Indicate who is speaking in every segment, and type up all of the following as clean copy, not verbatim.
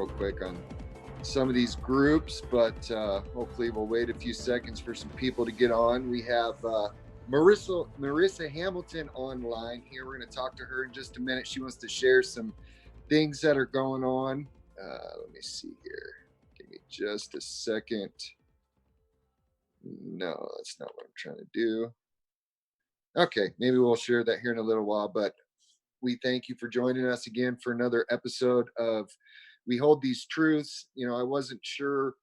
Speaker 1: real quick on some of these groups, but hopefully we'll wait a few seconds for some people to get on. We have Marissa Hamilton online here. We're going to talk to her in just a minute. She wants to share some things that are going on. Let me see here. Give me just a second. No, that's not what I'm trying to do. Okay, maybe we'll share that here in a little while, but we thank you for joining us again for another episode of We Hold These Truths. I wasn't sure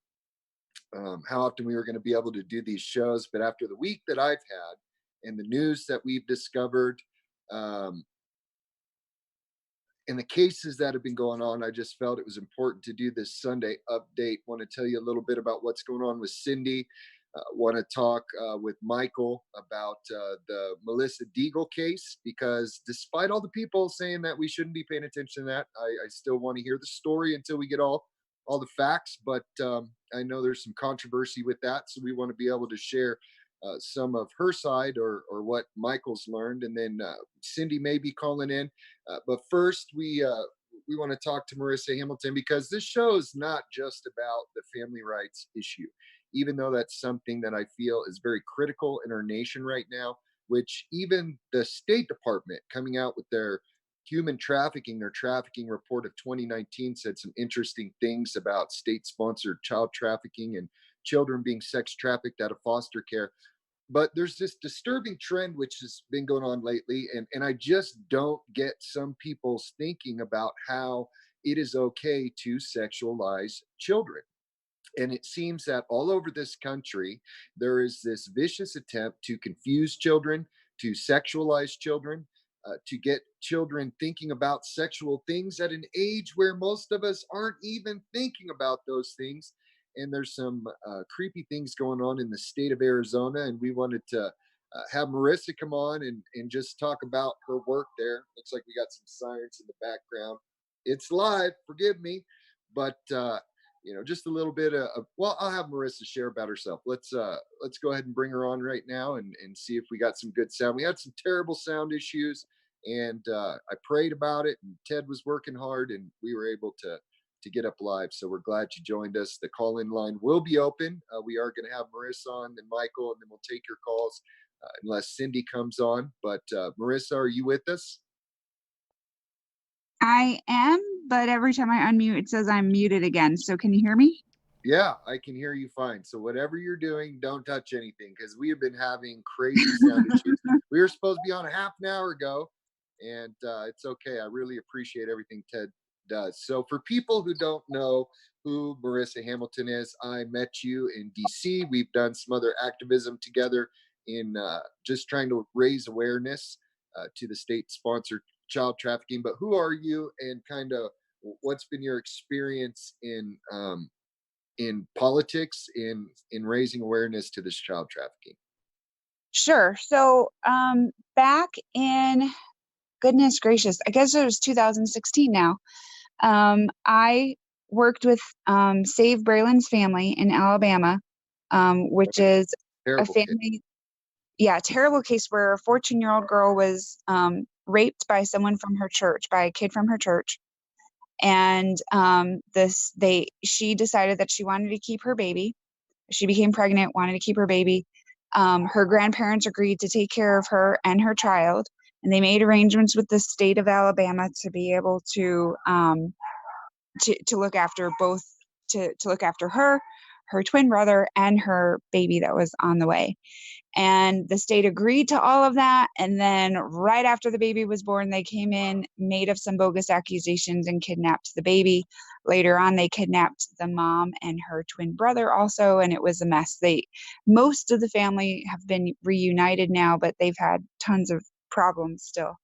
Speaker 1: how often we were going to be able to do these shows, but after the week that I've had and the news that we've discovered, um, and the cases that have been going on, I just felt it was important to do this Sunday update. Want to tell you a little bit about what's going on with Cindy. Want to talk with Michael about the Melissa Deagle case, because despite all the people saying that we shouldn't be paying attention to that, I still want to hear the story until we get all the facts. But I know there's some controversy with that, so we want to be able to share some of her side, or what Michael's learned, and then Cindy may be calling in. But first, we want to talk to Marissa Hamilton, because this show is not just about the family rights issue, even though that's something that I feel is very critical in our nation right now. Which even the State Department, coming out with their trafficking report of 2019, said some interesting things about state-sponsored child trafficking and children being sex trafficked out of foster care. But there's this disturbing trend which has been going on lately, and I just don't get some people's thinking about how it is okay to sexualize children. And it seems that all over this country there is this vicious attempt to confuse children, to sexualize children, to get children thinking about sexual things at an age where most of us aren't even thinking about those things. And there's some creepy things going on in the state of Arizona, and we wanted to have Marissa come on and just talk about her work there. Looks like we got some sirens in the background. It's live, forgive me, but just a little bit well, I'll have Marissa share about herself. Let's go ahead and bring her on right now, and see if we got some good sound. We had some terrible sound issues, and I prayed about it, and Ted was working hard, and we were able to get up live. So we're glad you joined us. The call in line will be open. We are going to have Marissa on, then Michael, and then we'll take your calls unless Cindy comes on. But Marissa, are you with us?
Speaker 2: I am, but every time I unmute, it says I'm muted again. So can you hear me?
Speaker 1: Yeah, I can hear you fine. So whatever you're doing, don't touch anything, because we have been having crazy sound issues. We were supposed to be on a half an hour ago, and it's okay. I really appreciate everything Ted does. So for people who don't know who Marissa Hamilton is, I met you in DC. We've done some other activism together in just trying to raise awareness to the state-sponsored child trafficking. But who are you, and kind of what's been your experience in politics, in raising awareness to this child trafficking?
Speaker 2: Sure. So, back in goodness gracious, I guess it was 2016 now. I worked with Save Braylon's Family in Alabama, which is a
Speaker 1: Terrible kid.
Speaker 2: family, yeah, terrible case where a 14-year-old girl was raped by someone from her church, by a kid from her church. And she decided that she wanted to keep her baby. She became pregnant, wanted to keep her baby. Her grandparents agreed to take care of her and her child, and they made arrangements with the state of Alabama to be able to look after both, to look after her, her twin brother, and her baby that was on the way. And the state agreed to all of that. And then right after the baby was born, they came in, made up some bogus accusations, and kidnapped the baby. Later on, they kidnapped the mom and her twin brother also, and it was a mess. Most of the family have been reunited now, but they've had tons of problems still.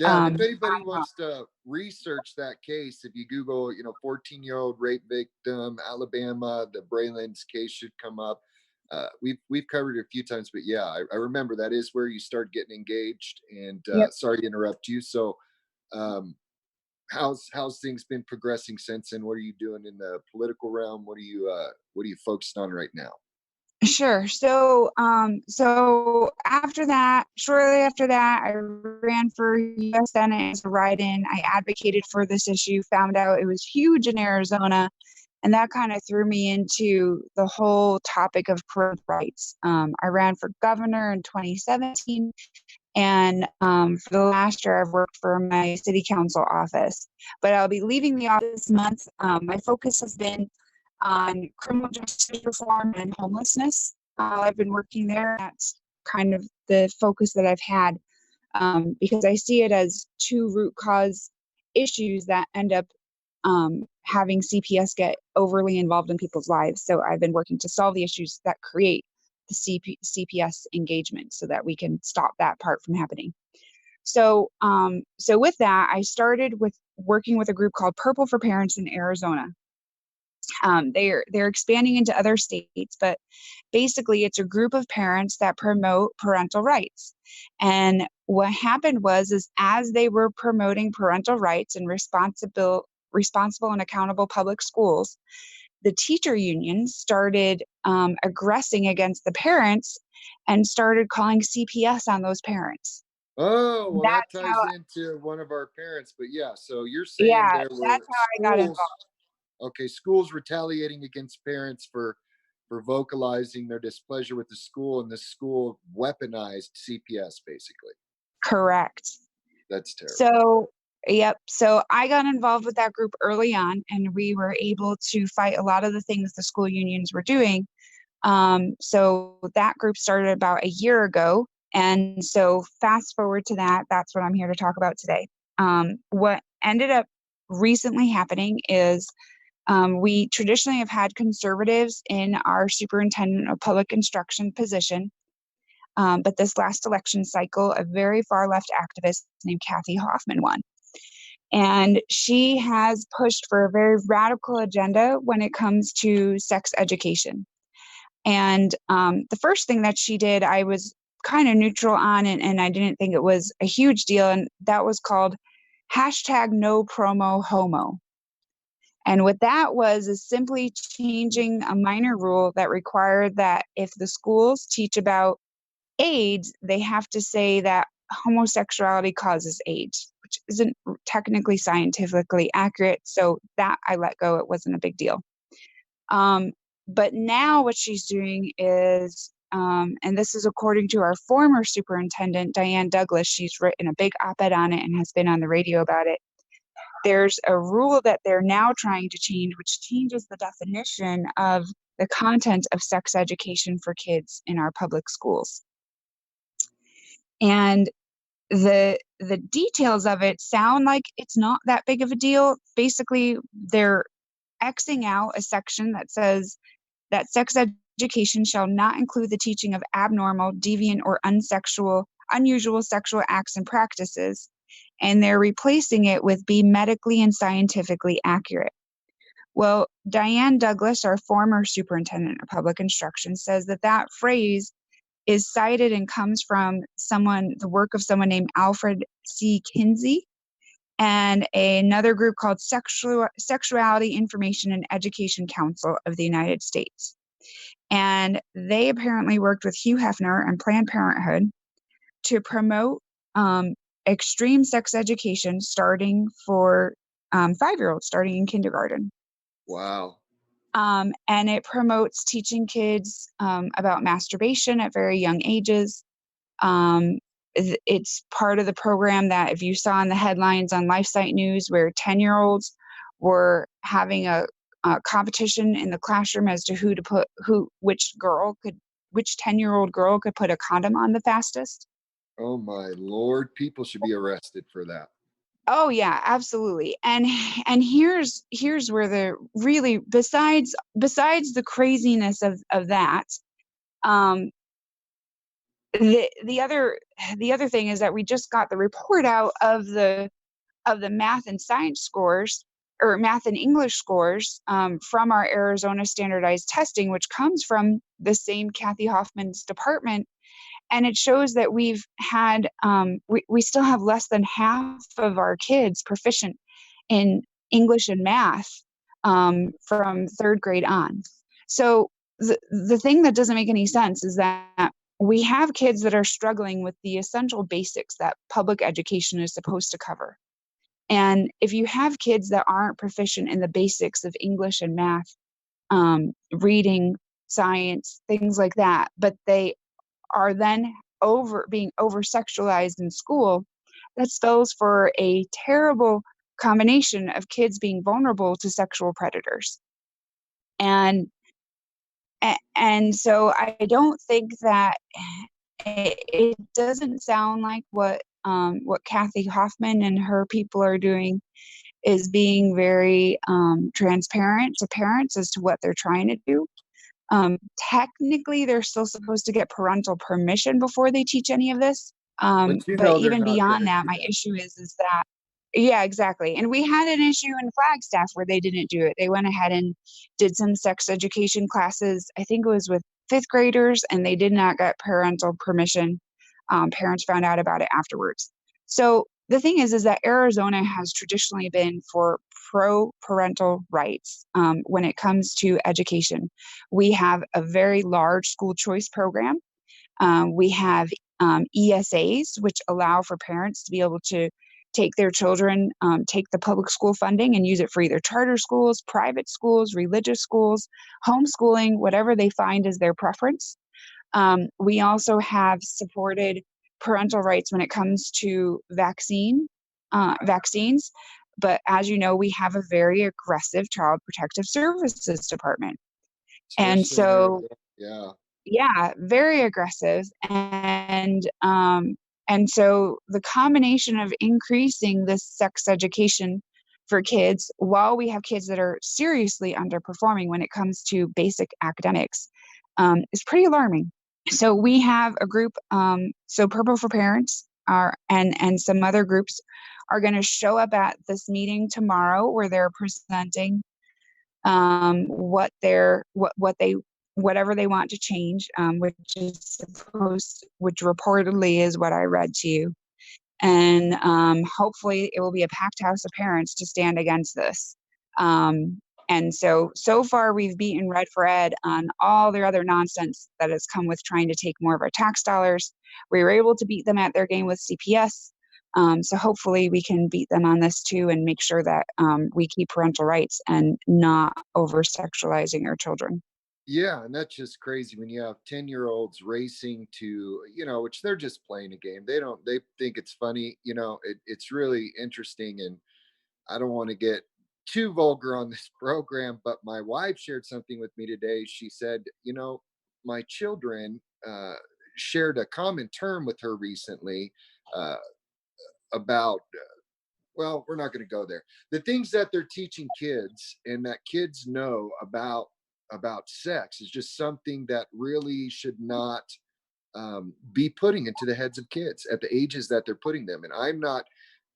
Speaker 1: Yeah, and if anybody
Speaker 2: Ongoing.
Speaker 1: wants to research that case, if you Google, 14-year-old rape victim, Alabama, the Braylon's case should come up. We've covered it a few times, but yeah, I remember that is where you start getting engaged. And
Speaker 2: Yep.
Speaker 1: sorry to interrupt you. So, um, how's things been progressing since? And what are you doing in the political realm? What are you focused on right now?
Speaker 2: Sure. So after that, shortly after that, I ran for U.S. Senate as a write-in. I advocated for this issue, found out it was huge in Arizona, and that kind of threw me into the whole topic of parental rights. I ran for governor in 2017, and for the last year, I've worked for my city council office. But I'll be leaving the office this month. My focus has been on criminal justice reform and homelessness. I've been working there. That's kind of the focus that I've had, because I see it as two root cause issues that end up having CPS get overly involved in people's lives. So I've been working to solve the issues that create the CPS engagement so that we can stop that part from happening. So with that, I started with working with a group called Purple for Parents in Arizona. They're expanding into other states, but basically it's a group of parents that promote parental rights. And what happened is as they were promoting parental rights and responsible and accountable public schools, the teacher unions started aggressing against the parents and started calling CPS on those parents.
Speaker 1: Oh, well, that
Speaker 2: That's how,
Speaker 1: ties into one of our parents. But yeah, so you're saying
Speaker 2: yeah,
Speaker 1: there
Speaker 2: that's
Speaker 1: were
Speaker 2: how I got involved.
Speaker 1: schools, okay, schools retaliating against parents for vocalizing their displeasure with the school, and the school weaponized CPS basically.
Speaker 2: Correct.
Speaker 1: That's terrible.
Speaker 2: So, yep. So I got involved with that group early on, and we were able to fight a lot of the things the school unions were doing. So that group started about a year ago. And so fast forward to that, that's what I'm here to talk about today. What ended up recently happening is we traditionally have had conservatives in our superintendent of public instruction position. But this last election cycle, a very far left activist named Kathy Hoffman won. And she has pushed for a very radical agenda when it comes to sex education. And the first thing that she did, I was kind of neutral on, and I didn't think it was a huge deal. And that was called hashtag no promo homo. And what that was is simply changing a minor rule that required that if the schools teach about AIDS, they have to say that homosexuality causes AIDS, which isn't technically scientifically accurate. So that I let go. It wasn't a big deal. Um, but now what she's doing is, and this is according to our former superintendent, Diane Douglas, she's written a big op-ed on it and has been on the radio about it. There's a rule that they're now trying to change, which changes the definition of the content of sex education for kids in our public schools. And the details of it sound like it's not that big of a deal. Basically, they're Xing out a section that says that sex education shall not include the teaching of abnormal, deviant, or unusual sexual acts and practices, and they're replacing it with be medically and scientifically accurate. Well, Diane Douglas, our former superintendent of public instruction, says that that phrase is cited and comes from the work of someone named Alfred C. Kinsey and another group called Sexuality Information and Education Council of the United States. And they apparently worked with Hugh Hefner and Planned Parenthood to promote extreme sex education starting for 5-year-olds, starting in kindergarten.
Speaker 1: Wow.
Speaker 2: And it promotes teaching kids about masturbation at very young ages. It's part of the program that if you saw in the headlines on LifeSite News where 10-year-olds were having a competition in the classroom as to which 10-year-old girl could put a condom on the fastest.
Speaker 1: Oh my Lord, people should be arrested for that.
Speaker 2: Oh yeah, absolutely. And here's where the really besides the craziness of that, um, the other thing is that we just got the report out of the math and science scores or math and English scores from our Arizona standardized testing, which comes from the same Kathy Hoffman's department. And it shows that we've had, we still have less than half of our kids proficient in English and math from 3rd grade on. So the thing that doesn't make any sense is that we have kids that are struggling with the essential basics that public education is supposed to cover. And if you have kids that aren't proficient in the basics of English and math, reading, science, things like that, but they are then being over sexualized in school, that spells for a terrible combination of kids being vulnerable to sexual predators. And and so I don't think that it doesn't sound like what Kathy Hoffman and her people are doing is being very transparent to parents as to what they're trying to do. Technically, they're still supposed to get parental permission before they teach any of this.
Speaker 1: But you
Speaker 2: But
Speaker 1: know they're
Speaker 2: even
Speaker 1: not going
Speaker 2: beyond
Speaker 1: to
Speaker 2: that,
Speaker 1: do
Speaker 2: my
Speaker 1: that.
Speaker 2: issue is that, yeah, exactly. And we had an issue in Flagstaff where they didn't do it. They went ahead and did some sex education classes. I think it was with fifth graders, and they did not get parental permission. Parents found out about it afterwards. So the thing is that Arizona has traditionally been for pro parental rights when it comes to education. We have a very large school choice program. We have ESAs, which allow for parents to be able to take their children, take the public school funding and use it for either charter schools, private schools, religious schools, homeschooling, whatever they find is their preference. We also have supported parental rights when it comes to vaccines. But as you know, we have a very aggressive child protective services department. And
Speaker 1: Especially in
Speaker 2: so,
Speaker 1: Arizona. Yeah.
Speaker 2: yeah, very aggressive. And so the combination of increasing this sex education for kids while we have kids that are seriously underperforming when it comes to basic academics is pretty alarming. So we have a group, so Purple for Parents are, and some other groups are going to show up at this meeting tomorrow where they're presenting what they whatever they want to change, which reportedly is what I read to you. And hopefully it will be a packed house of parents to stand against this. And so far we've beaten Red for Ed on all their other nonsense that has come with trying to take more of our tax dollars. We were able to beat them at their game with CPS. So hopefully we can beat them on this too and make sure that we keep parental rights and not over sexualizing our children.
Speaker 1: Yeah, and that's just crazy when you have 10-year-olds racing to, which they're just playing a game. They think it's funny. It's really interesting. And I don't want to get too vulgar on this program, but my wife shared something with me today. She said, my children shared a common term with her recently uh, about, well, we're not going to go there. The things that they're teaching kids and that kids know about sex is just something that really should not be putting into the heads of kids at the ages that they're putting them. And I'm not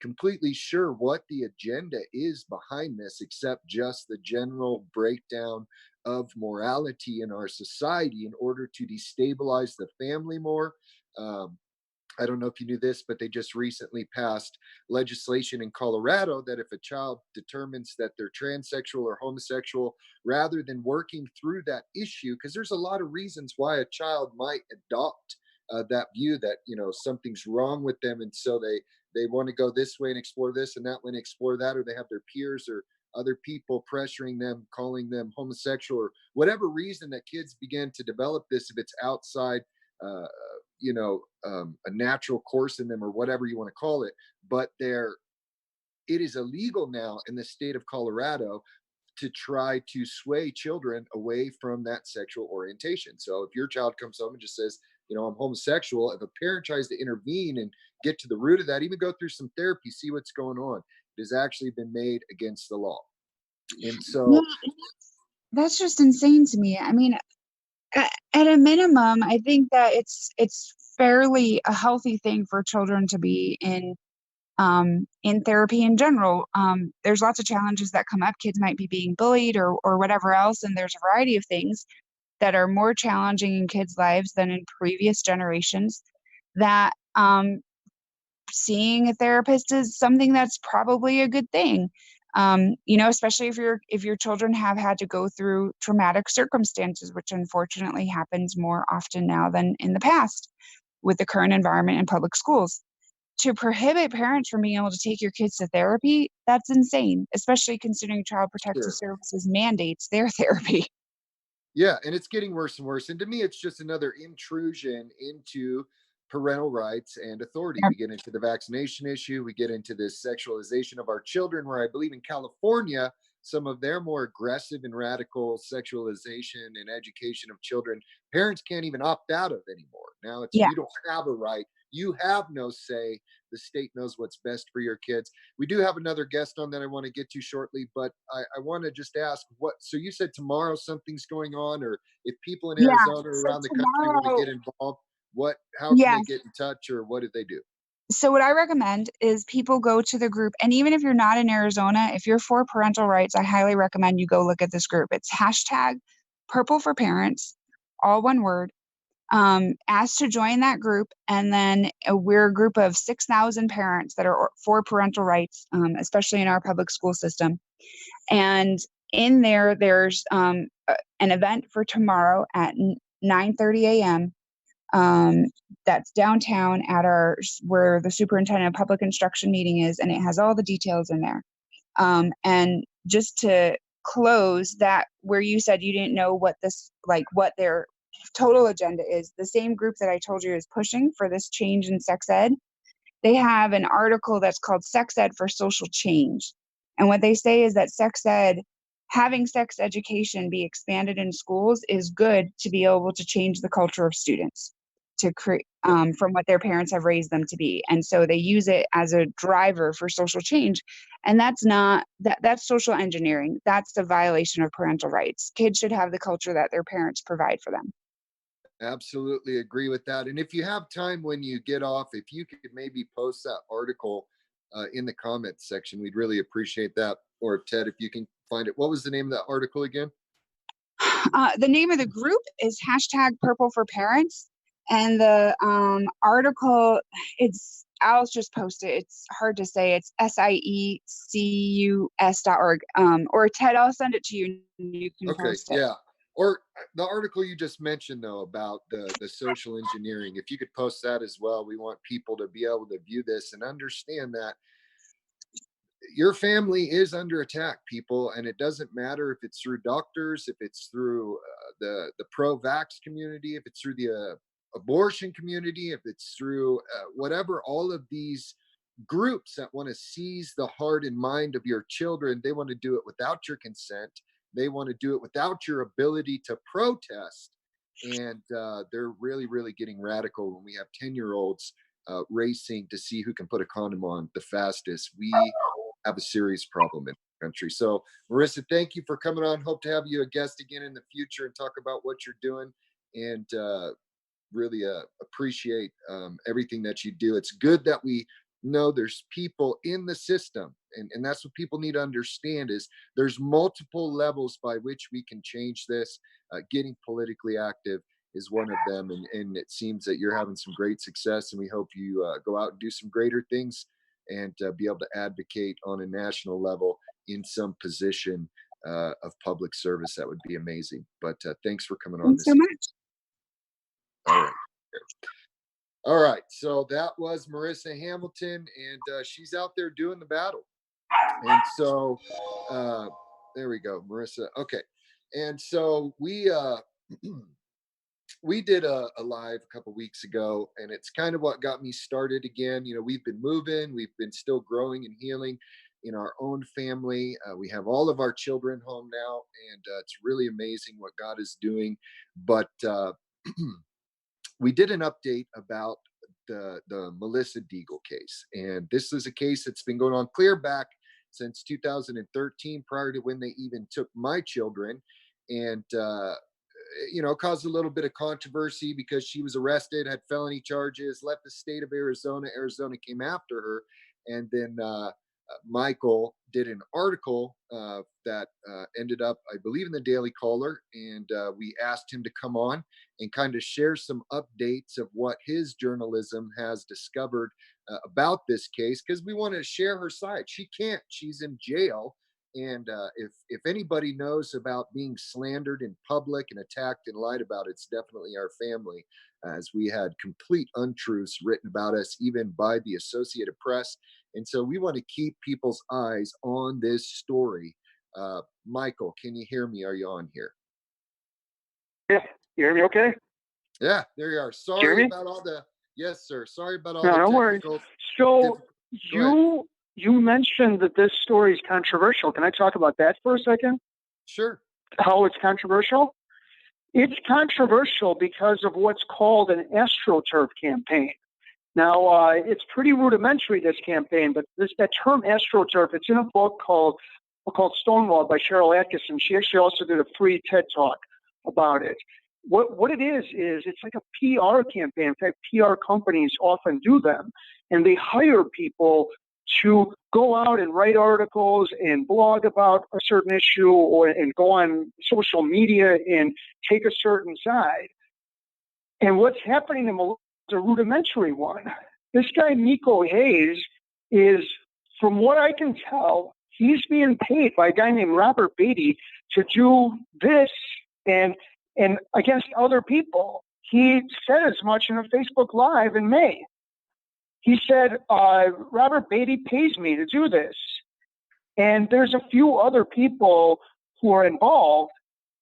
Speaker 1: completely sure what the agenda is behind this, except just the general breakdown of morality in our society in order to destabilize the family more. Um, I don't know if you knew this, but they just recently passed legislation in Colorado that if a child determines that they're transsexual or homosexual, rather than working through that issue, because there's a lot of reasons why a child might adopt that view that something's wrong with them, and so they want to go this way and explore this and that way and explore that, or they have their peers or other people pressuring them, calling them homosexual, or whatever reason that kids begin to develop this if it's outside uh, a natural course in them or whatever you want to call it. But it is illegal now in the state of Colorado to try to sway children away from that sexual orientation. So if your child comes home and just says, I'm homosexual, if a parent tries to intervene and get to the root of that, even go through some therapy, see what's going on, it has actually been made against the law. And
Speaker 2: Yeah,
Speaker 1: so,
Speaker 2: that's just insane to me. I mean, at a minimum, I think that it's fairly a healthy thing for children to be in therapy in general. There's lots of challenges that come up. Kids might be being bullied or whatever else, and there's a variety of things that are more challenging in kids' lives than in previous generations. That seeing a therapist is something that's probably a good thing. Especially if your children have had to go through traumatic circumstances, which unfortunately happens more often now than in the past with the current environment in public schools. To prohibit parents from being able to take your kids to therapy, that's insane, especially considering Child Protective
Speaker 1: Sure.
Speaker 2: Services mandates their therapy.
Speaker 1: Yeah, and it's getting worse and worse. And to me, it's just another intrusion into parental rights and authority.
Speaker 2: Yep.
Speaker 1: We get into the vaccination issue, we get into this sexualization of our children, where I believe in California, some of their more aggressive and radical sexualization and education of children, parents can't even opt out of anymore. Now it's
Speaker 2: Yeah.
Speaker 1: you don't have a right, you have no say. The state knows what's best for your kids. We do have another guest on that I want to get to shortly, but I want to just ask what. So you said tomorrow something's going on, or if people in
Speaker 2: Yeah.
Speaker 1: Arizona or
Speaker 2: So
Speaker 1: around the country want to
Speaker 2: tomorrow,
Speaker 1: get involved, what? How can
Speaker 2: yeah.
Speaker 1: they get in touch, or what do they do?
Speaker 2: So what I recommend is people go to the group, and even if you're not in Arizona, if you're for parental rights, I highly recommend you go look at this group. It's hashtag Purple for Parents, all one word. Asked to join that group, and then we're a group of 6,000 parents that are for parental rights, especially in our public school system. And in there, there's an event for tomorrow at 9:30 a.m. Um, that's downtown at our where the superintendent of public instruction meeting is, and it has all the details in there. And just to close that, where you said you didn't know what this like what their total agenda is, the same group that I told you is pushing for this change in sex ed, they have an article that's called Sex Ed for Social Change. And what they say is that having sex education be expanded in schools is good to be able to change the culture of students to create
Speaker 1: Yep.
Speaker 2: from what their parents have raised them to be. And so they use it as a driver for social change. And that's social engineering. That's a violation of parental rights. Kids should have the culture that their parents provide for them.
Speaker 1: Absolutely agree with that. And if you have time when you get off, if you could maybe post that article in the comments section, we'd really appreciate that. Or Ted, if you can find it. What was the name of that article again?
Speaker 2: The name of the group is hashtag Purple for Parents, and the article, it's I'll just post it. It's hard to say. It's siecus.org. Or Ted, I'll send it to you. And you can
Speaker 1: Okay,
Speaker 2: post it.
Speaker 1: yeah. Or the article you just mentioned though about the social engineering, if you could post that as well, we want people to be able to view this and understand that your family is under attack, people, and it doesn't matter if it's through doctors, if it's through the pro-vax community, if it's through the abortion community, if it's through whatever. All of these groups that want to seize the heart and mind of your children, they want to do it without your consent. They want to do it without your ability to protest. And they're really, really getting radical when we have 10-year-olds racing to see who can put a condom on the fastest. We have a serious problem in the country. So, Marissa, thank you for coming on. Hope to have you a guest again in the future and talk about what you're doing. And really appreciate everything that you do. It's good that we know there's people in the system, and that's what people need to understand is there's multiple levels by which we can change this. Getting politically active is one of them, and it seems that you're having some great success, and we hope you go out and do some greater things and be able to advocate on a national level in some position of public service. That would be amazing. But thanks for coming on
Speaker 2: Thanks so
Speaker 1: this.
Speaker 2: much.
Speaker 1: All right. All right. So that was Marissa Hamilton, and she's out there doing the battle. And so uh, there we go, Marissa. Okay. And so we did a live a couple weeks ago, and it's kind of what got me started again. You know, we've been moving, we've been still growing and healing in our own family. We have all of our children home now, and it's really amazing what God is doing. But we did an update about the Melissa Deagle case, and this is a case that's been going on clear back since 2013, prior to when they even took my children, and caused a little bit of controversy because she was arrested, had felony charges, left the state of Arizona. Arizona came after her, and then Michael did an article that ended up, I believe, in the Daily Caller, and we asked him to come on and kind of share some updates of what his journalism has discovered about this case, because we want to share her side. She can't; she's in jail. And if anybody knows about being slandered in public and attacked and lied about, it's definitely our family, as we had complete untruths written about us, even by the Associated Press. And so we want to keep people's eyes on this story. Michael, can you hear me? Are you on here?
Speaker 3: Yeah, you hear me okay?
Speaker 1: Yeah, there you are. Sorry about all the, yes, sir. Sorry about all
Speaker 3: No,
Speaker 1: the
Speaker 3: no worries.
Speaker 1: technical.
Speaker 3: So
Speaker 1: Go ahead.
Speaker 3: you mentioned that this story is controversial. Can I talk about that for a second?
Speaker 1: Sure.
Speaker 3: How it's controversial? It's controversial because of what's called an AstroTurf campaign. Now, it's pretty rudimentary, this campaign, but that term AstroTurf, it's in a book called Stonewall by Cheryl Atkinson. She actually also did a free TED Talk about it. What it is it's like a PR campaign. In fact, PR companies often do them, and they hire people to go out and write articles and blog about a certain issue and go on social media and take a certain side. And what's happening in Melissa is a rudimentary one. This guy, Miko Hayes, is, from what I can tell, he's being paid by a guy named Robert Beatty to do this and against other people. He said as much in a Facebook Live in May. He said, Robert Beatty pays me to do this. And there's a few other people who are involved,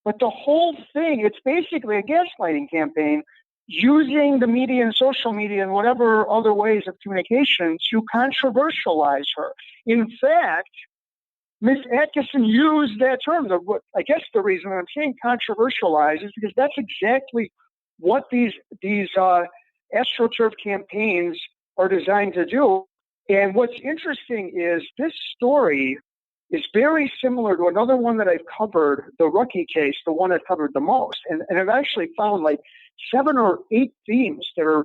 Speaker 3: but the whole thing, it's basically a gaslighting campaign using the media and social media and whatever other ways of communication to controversialize her. In fact, Ms. Atkinson used that term. I guess the reason I'm saying controversialize is because that's exactly what these AstroTurf campaigns are designed to do. And what's interesting is this story is very similar to another one that I've covered, the Rucky case, the one I've covered the most. And I've actually found like 7 or 8 themes that are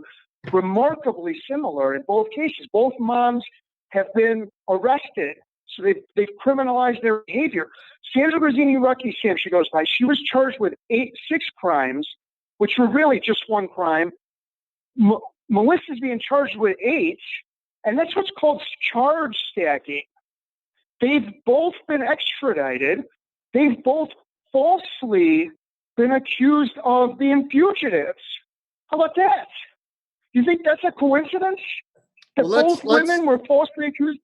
Speaker 3: remarkably similar in both cases. Both moms have been arrested. So they've criminalized their behavior. Sandra Grazzini Rucky, Sam, she goes by, she was charged with 6 crimes, which were really just one crime. Melissa's being charged with 8, and that's what's called charge stacking. They've both been extradited. They've both falsely been accused of being fugitives. How about that? You think that's a coincidence? That both women were falsely accused?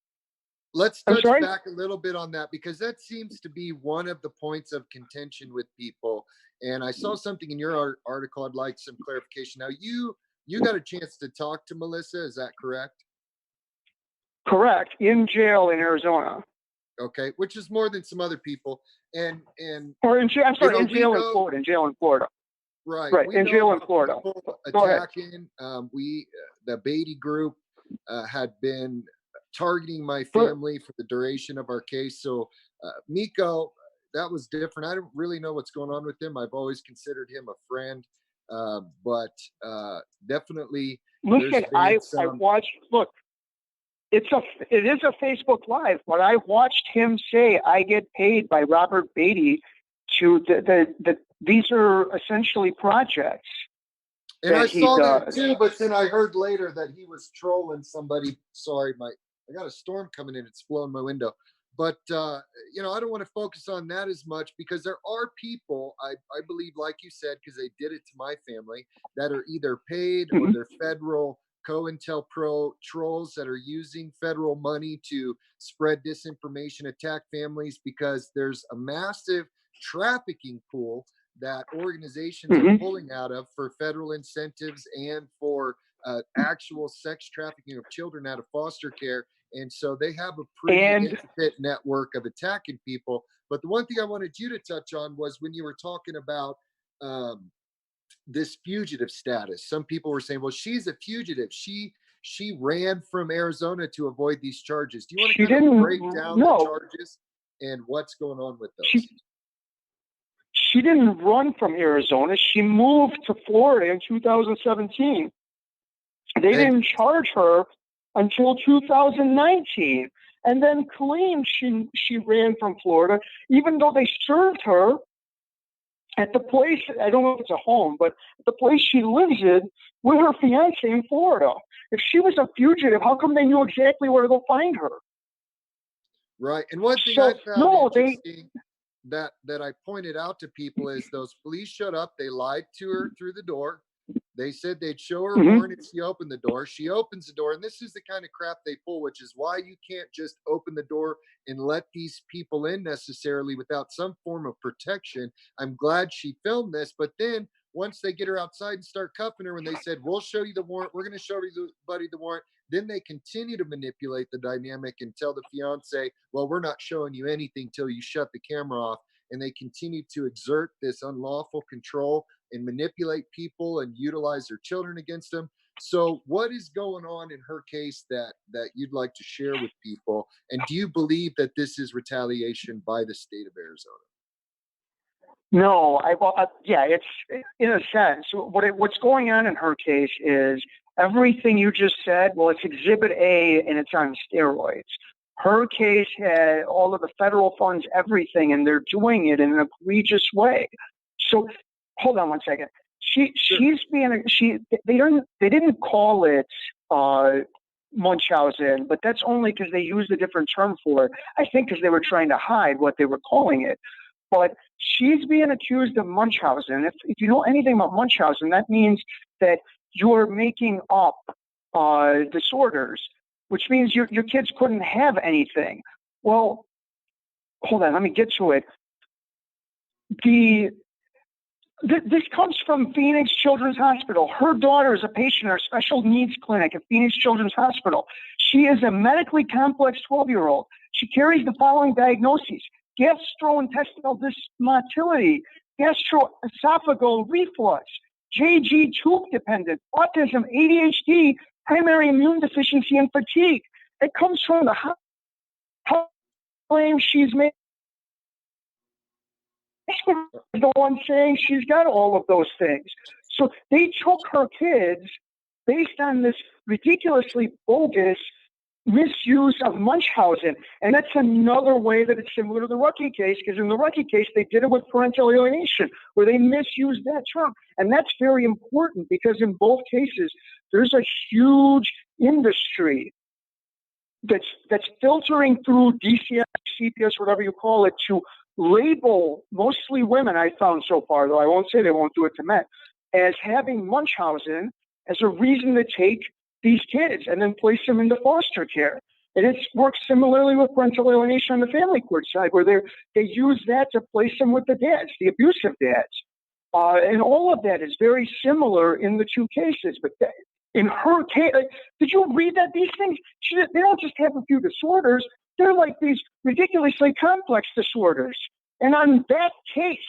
Speaker 1: Let's touch back a little bit on that, because that seems to be one of the points of contention with people. And I saw something in your article. I'd like some clarification. Now, you got a chance to talk to Melissa. Is that correct?
Speaker 3: Correct. In jail in Arizona.
Speaker 1: Okay, which is more than some other people. And
Speaker 3: or in jail. I'm sorry, in jail in Florida. In jail in Florida.
Speaker 1: Right.
Speaker 3: Right. In jail in Florida.
Speaker 1: Attacking. The Beatty group had been targeting my family for the duration of our case. So Miko, that was different. I don't really know what's going on with him. I've always considered him a friend, but definitely.
Speaker 3: Listen, I watched. Look, it is a Facebook Live, but I watched him say, "I get paid by Robert Beatty to these are essentially projects."
Speaker 1: And I saw that too, but then I heard later that he was trolling somebody. Sorry, I got a storm coming in. It's blowing my window. But, I don't want to focus on that as much, because there are people, I believe, like you said, because they did it to my family, that are either paid or they're federal COINTELPRO trolls that are using federal money to spread disinformation, attack families, because there's a massive trafficking pool that organizations are pulling out of for federal incentives and for actual sex trafficking of children out of foster care. And so they have a pretty intricate network of attacking people. But the one thing I wanted you to touch on was when you were talking about this fugitive status. Some people were saying, well, she's a fugitive. She ran from Arizona to avoid these charges. Do you want to kind of break down the charges and what's going on with those?
Speaker 3: She didn't run from Arizona. She moved to Florida in 2017. They didn't charge her until 2019, and then claimed she ran from Florida, even though they served her at the place, I don't know if it's a home, but the place she lives in with her fiance in Florida. If she was a fugitive, how come they knew exactly where to go find her?
Speaker 1: Right. And one thing I
Speaker 3: So
Speaker 1: found
Speaker 3: no, they.
Speaker 1: interesting that I pointed out to people is those police showed up. They lied to her through the door. They said they'd show her a
Speaker 3: Mhm.
Speaker 1: warrant if she opened the door. She opens the door, and this is the kind of crap they pull, which is why you can't just open the door and let these people in necessarily without some form of protection. I'm glad she filmed this, but then once they get her outside and start cuffing her, when they said, "We'll show you the warrant, we're going to show you buddy the warrant," then they continue to manipulate the dynamic and tell the fiance, "Well, we're not showing you anything till you shut the camera off." And they continue to exert this unlawful control and manipulate people and utilize their children against them. So, what is going on in her case that you'd like to share with people? And do you believe that this is retaliation by the state of Arizona?
Speaker 3: No, yeah, it's in a sense. What's going on in her case is everything you just said. Well, it's Exhibit A, and it's on steroids. Her case had all of the federal funds, everything, and they're doing it in an egregious way. So, hold on one second.
Speaker 1: Sure.
Speaker 3: She's being they didn't call it Munchausen, but that's only because they used a different term for it. I think because they were trying to hide what they were calling it. But she's being accused of Munchausen. If you know anything about Munchausen, that means that you're making up disorders, which means your kids couldn't have anything. Well, hold on, let me get to it. This comes from Phoenix Children's Hospital. Her daughter is a patient in our special needs clinic at Phoenix Children's Hospital. She is a medically complex 12-year-old. She carries the following diagnoses: gastrointestinal dysmotility, gastroesophageal reflux, JG tube dependent, autism, ADHD, primary immune deficiency, and fatigue. It comes from the claim she's made. The one saying she's got all of those things. So they took her kids based on this ridiculously bogus misuse of Munchausen. And that's another way that it's similar to the Rucky case, because in the Rucky case, they did it with parental alienation, where they misused that term. And that's very important because in both cases, there's a huge industry that's filtering through DCS, CPS, whatever you call it, to label mostly women, I found so far, though I won't say they won't do it to men, as having Munchausen as a reason to take these kids and then place them into foster care. And it works similarly with parental alienation on the family court side, where they use that to place them with the dads, the abusive dads. And all of that is very similar in the two cases. But in her case, did you read that these things, they don't just have a few disorders, they're like these ridiculously complex disorders. And on that case,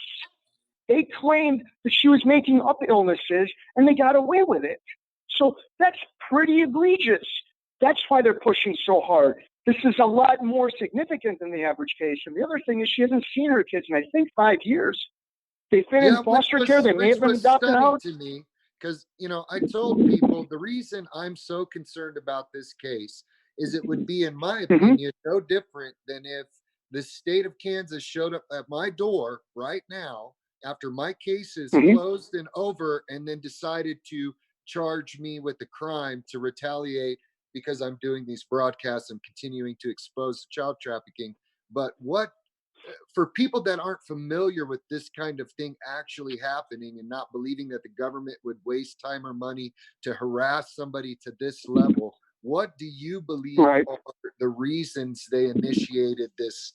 Speaker 3: they claimed that she was making up illnesses and they got away with it. So that's pretty egregious. That's why they're pushing so hard. This is a lot more significant than the average case. And the other thing is she hasn't seen her kids in, I think, 5 years. They've been in foster care. They may have been adopted out.
Speaker 1: To me, because I told people the reason I'm so concerned about this case is it would be, in my opinion, no different than if the state of Kansas showed up at my door right now after my case is closed and over, and then decided to charge me with the crime to retaliate because I'm doing these broadcasts and continuing to expose child trafficking. But what, for people that aren't familiar with this kind of thing actually happening and not believing that the government would waste time or money to harass somebody to this level, what do you believe are the reasons they initiated this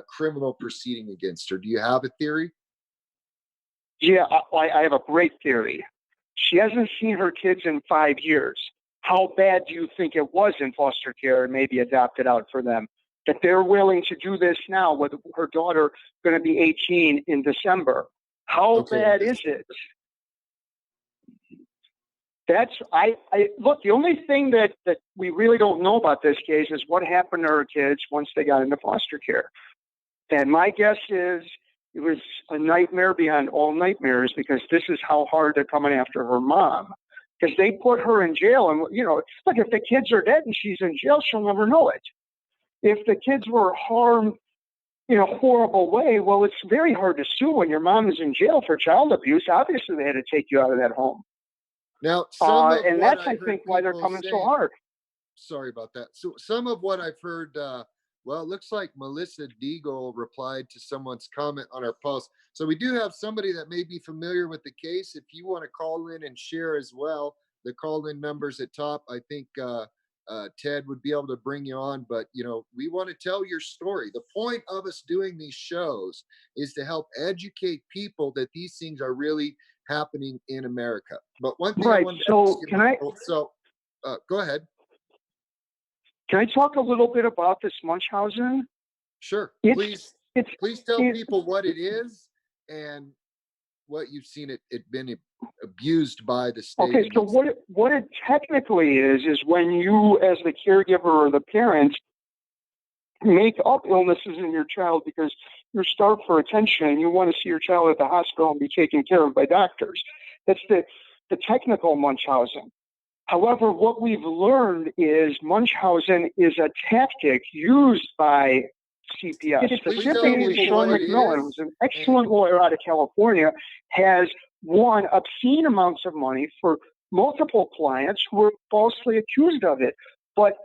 Speaker 1: criminal proceeding against her? Do you have a theory?
Speaker 3: Yeah, I have a great theory. She hasn't seen her kids in 5 years. How bad do you think it was in foster care and maybe adopted out for them, that they're willing to do this now with her daughter going to be 18 in December? How bad is it? Look, the only thing that we really don't know about this case is what happened to her kids once they got into foster care. And my guess is it was a nightmare beyond all nightmares, because this is how hard they're coming after her mom. Because they put her in jail, and look, if the kids are dead and she's in jail, she'll never know it. If the kids were harmed in a horrible way, well, it's very hard to sue when your mom is in jail for child abuse. Obviously, they had to take you out of that home.
Speaker 1: Now,
Speaker 3: and that's, I think, why they're coming so hard.
Speaker 1: Sorry about that. So some of what I've heard Well, it looks like Melissa Deagle replied to someone's comment on our post. So we do have somebody that may be familiar with the case. If you want to call in and share as well, the call in numbers at top. I think Ted would be able to bring you on, but we want to tell your story. The point of us doing these shows is to help educate people that these things are really happening in America. But one thing I
Speaker 3: Right.
Speaker 1: wanted to
Speaker 3: So
Speaker 1: ask you,
Speaker 3: can I
Speaker 1: Michael, go ahead.
Speaker 3: can I talk a little bit about this Munchausen?
Speaker 1: Sure.
Speaker 3: It's
Speaker 1: Please tell
Speaker 3: it,
Speaker 1: people what it is and what you've seen it been abused by the state.
Speaker 3: okay. So what it technically is when you, as the caregiver or the parent, make up illnesses in your child because you're starved for attention and you want to see your child at the hospital and be taken care of by doctors. That's the technical Munchausen. However, what we've learned is Munchausen is a tactic used by CPS. Specifically, Sean McMillan, who's an excellent lawyer out of California, has won obscene amounts of money for multiple clients who were falsely accused of it. But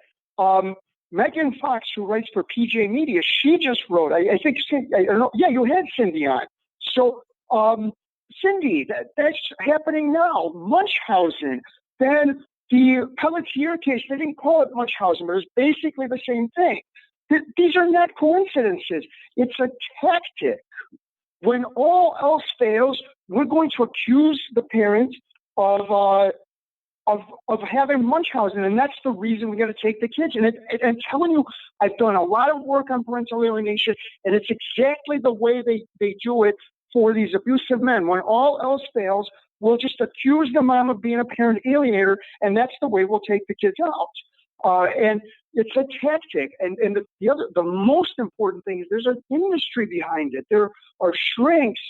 Speaker 3: Megan Fox, who writes for PJ Media, she just wrote, I think, I don't know, yeah, you had Cindy on. So, Cindy, that's happening now. Munchausen. Then the Pelletier case, they didn't call it Munchausen, but it's basically the same thing. These are not coincidences. It's a tactic. When all else fails, we're going to accuse the parent of having Munchausen, and that's the reason we got to take the kids. And I'm telling you, I've done a lot of work on parental alienation, and it's exactly the way they do it for these abusive men. When all else fails, we'll just accuse the mom of being a parent alienator, and that's the way we'll take the kids out. And it's a tactic. And the most important thing is there's an industry behind it. There are shrinks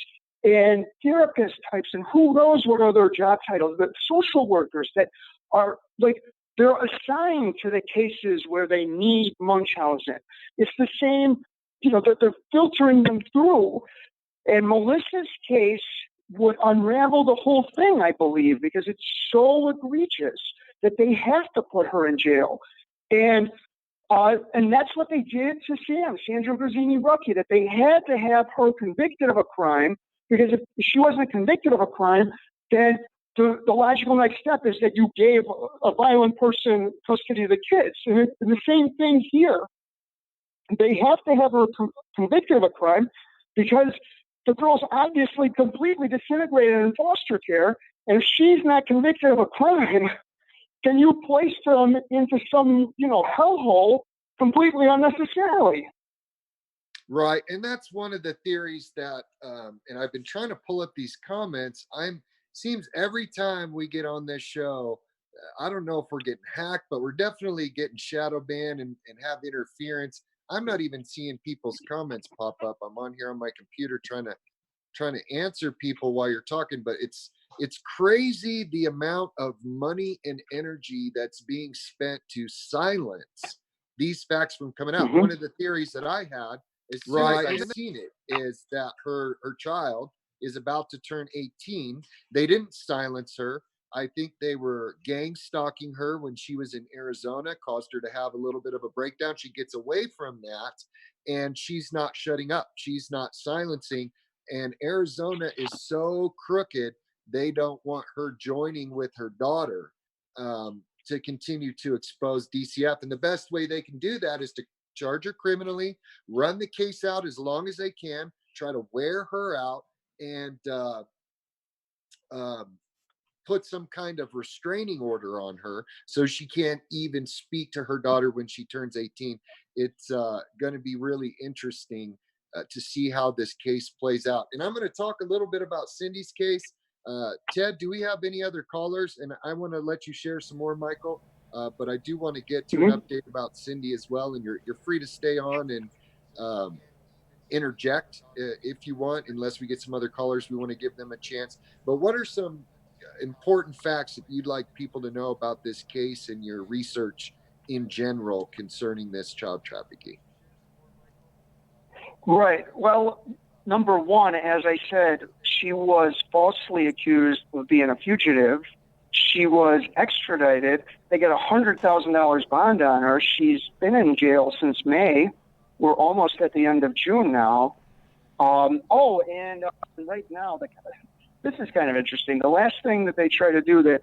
Speaker 3: and therapist types, and who knows what are their job titles, but social workers that are like, they're assigned to the cases where they need Munchausen. It's the same, they're filtering them through. And Melissa's case would unravel the whole thing, I believe, because it's so egregious that they have to put her in jail. And that's what they did to Sandra Grazzini-Rucchi, that they had to have her convicted of a crime, because if she wasn't convicted of a crime, then the logical next step is that you gave a violent person custody of the kids. And the same thing here. They have to have her convicted of a crime because the girl's obviously completely disintegrated in foster care. And if she's not convicted of a crime, then you place them into some, hellhole completely unnecessarily.
Speaker 1: Right. And that's one of the theories that, and I've been trying to pull up these comments. Seems every time we get on this show, I don't know if we're getting hacked, but we're definitely getting shadow banned and have interference. I'm not even seeing people's comments pop up. I'm on here on my computer trying to answer people while you're talking, but it's crazy the amount of money and energy that's being spent to silence these facts from coming out. Mm-hmm. One of the theories that I had, as soon as I seen it, is that her child is about to turn 18. They didn't silence her. I think they were gang stalking her when she was in Arizona, caused her to have a little bit of a breakdown. She gets away from that, and she's not shutting up. She's not silencing. And Arizona is so crooked, they don't want her joining with her daughter to continue to expose DCF. And the best way they can do that is to charge her criminally, run the case out as long as they can, try to wear her out, and put some kind of restraining order on her so she can't even speak to her daughter when she turns 18. It's going to be really interesting to see how this case plays out. And I'm going to talk a little bit about Cindy's case. Ted, do we have any other callers? And I want to let you share some more, Michael, but I do want to get to an update about Cindy as well. And you're free to stay on and interject if you want, unless we get some other callers. We want to give them a chance. But what are some important facts that you'd like people to know about this case and your research in general concerning this child trafficking?
Speaker 3: Right. Well, number one, as I said, she was falsely accused of being a fugitive. She was extradited. They got $100,000 bond on her. She's been in jail since May. we're almost at the end of June now. And right now, this is kind of interesting. The last thing that they try to do, they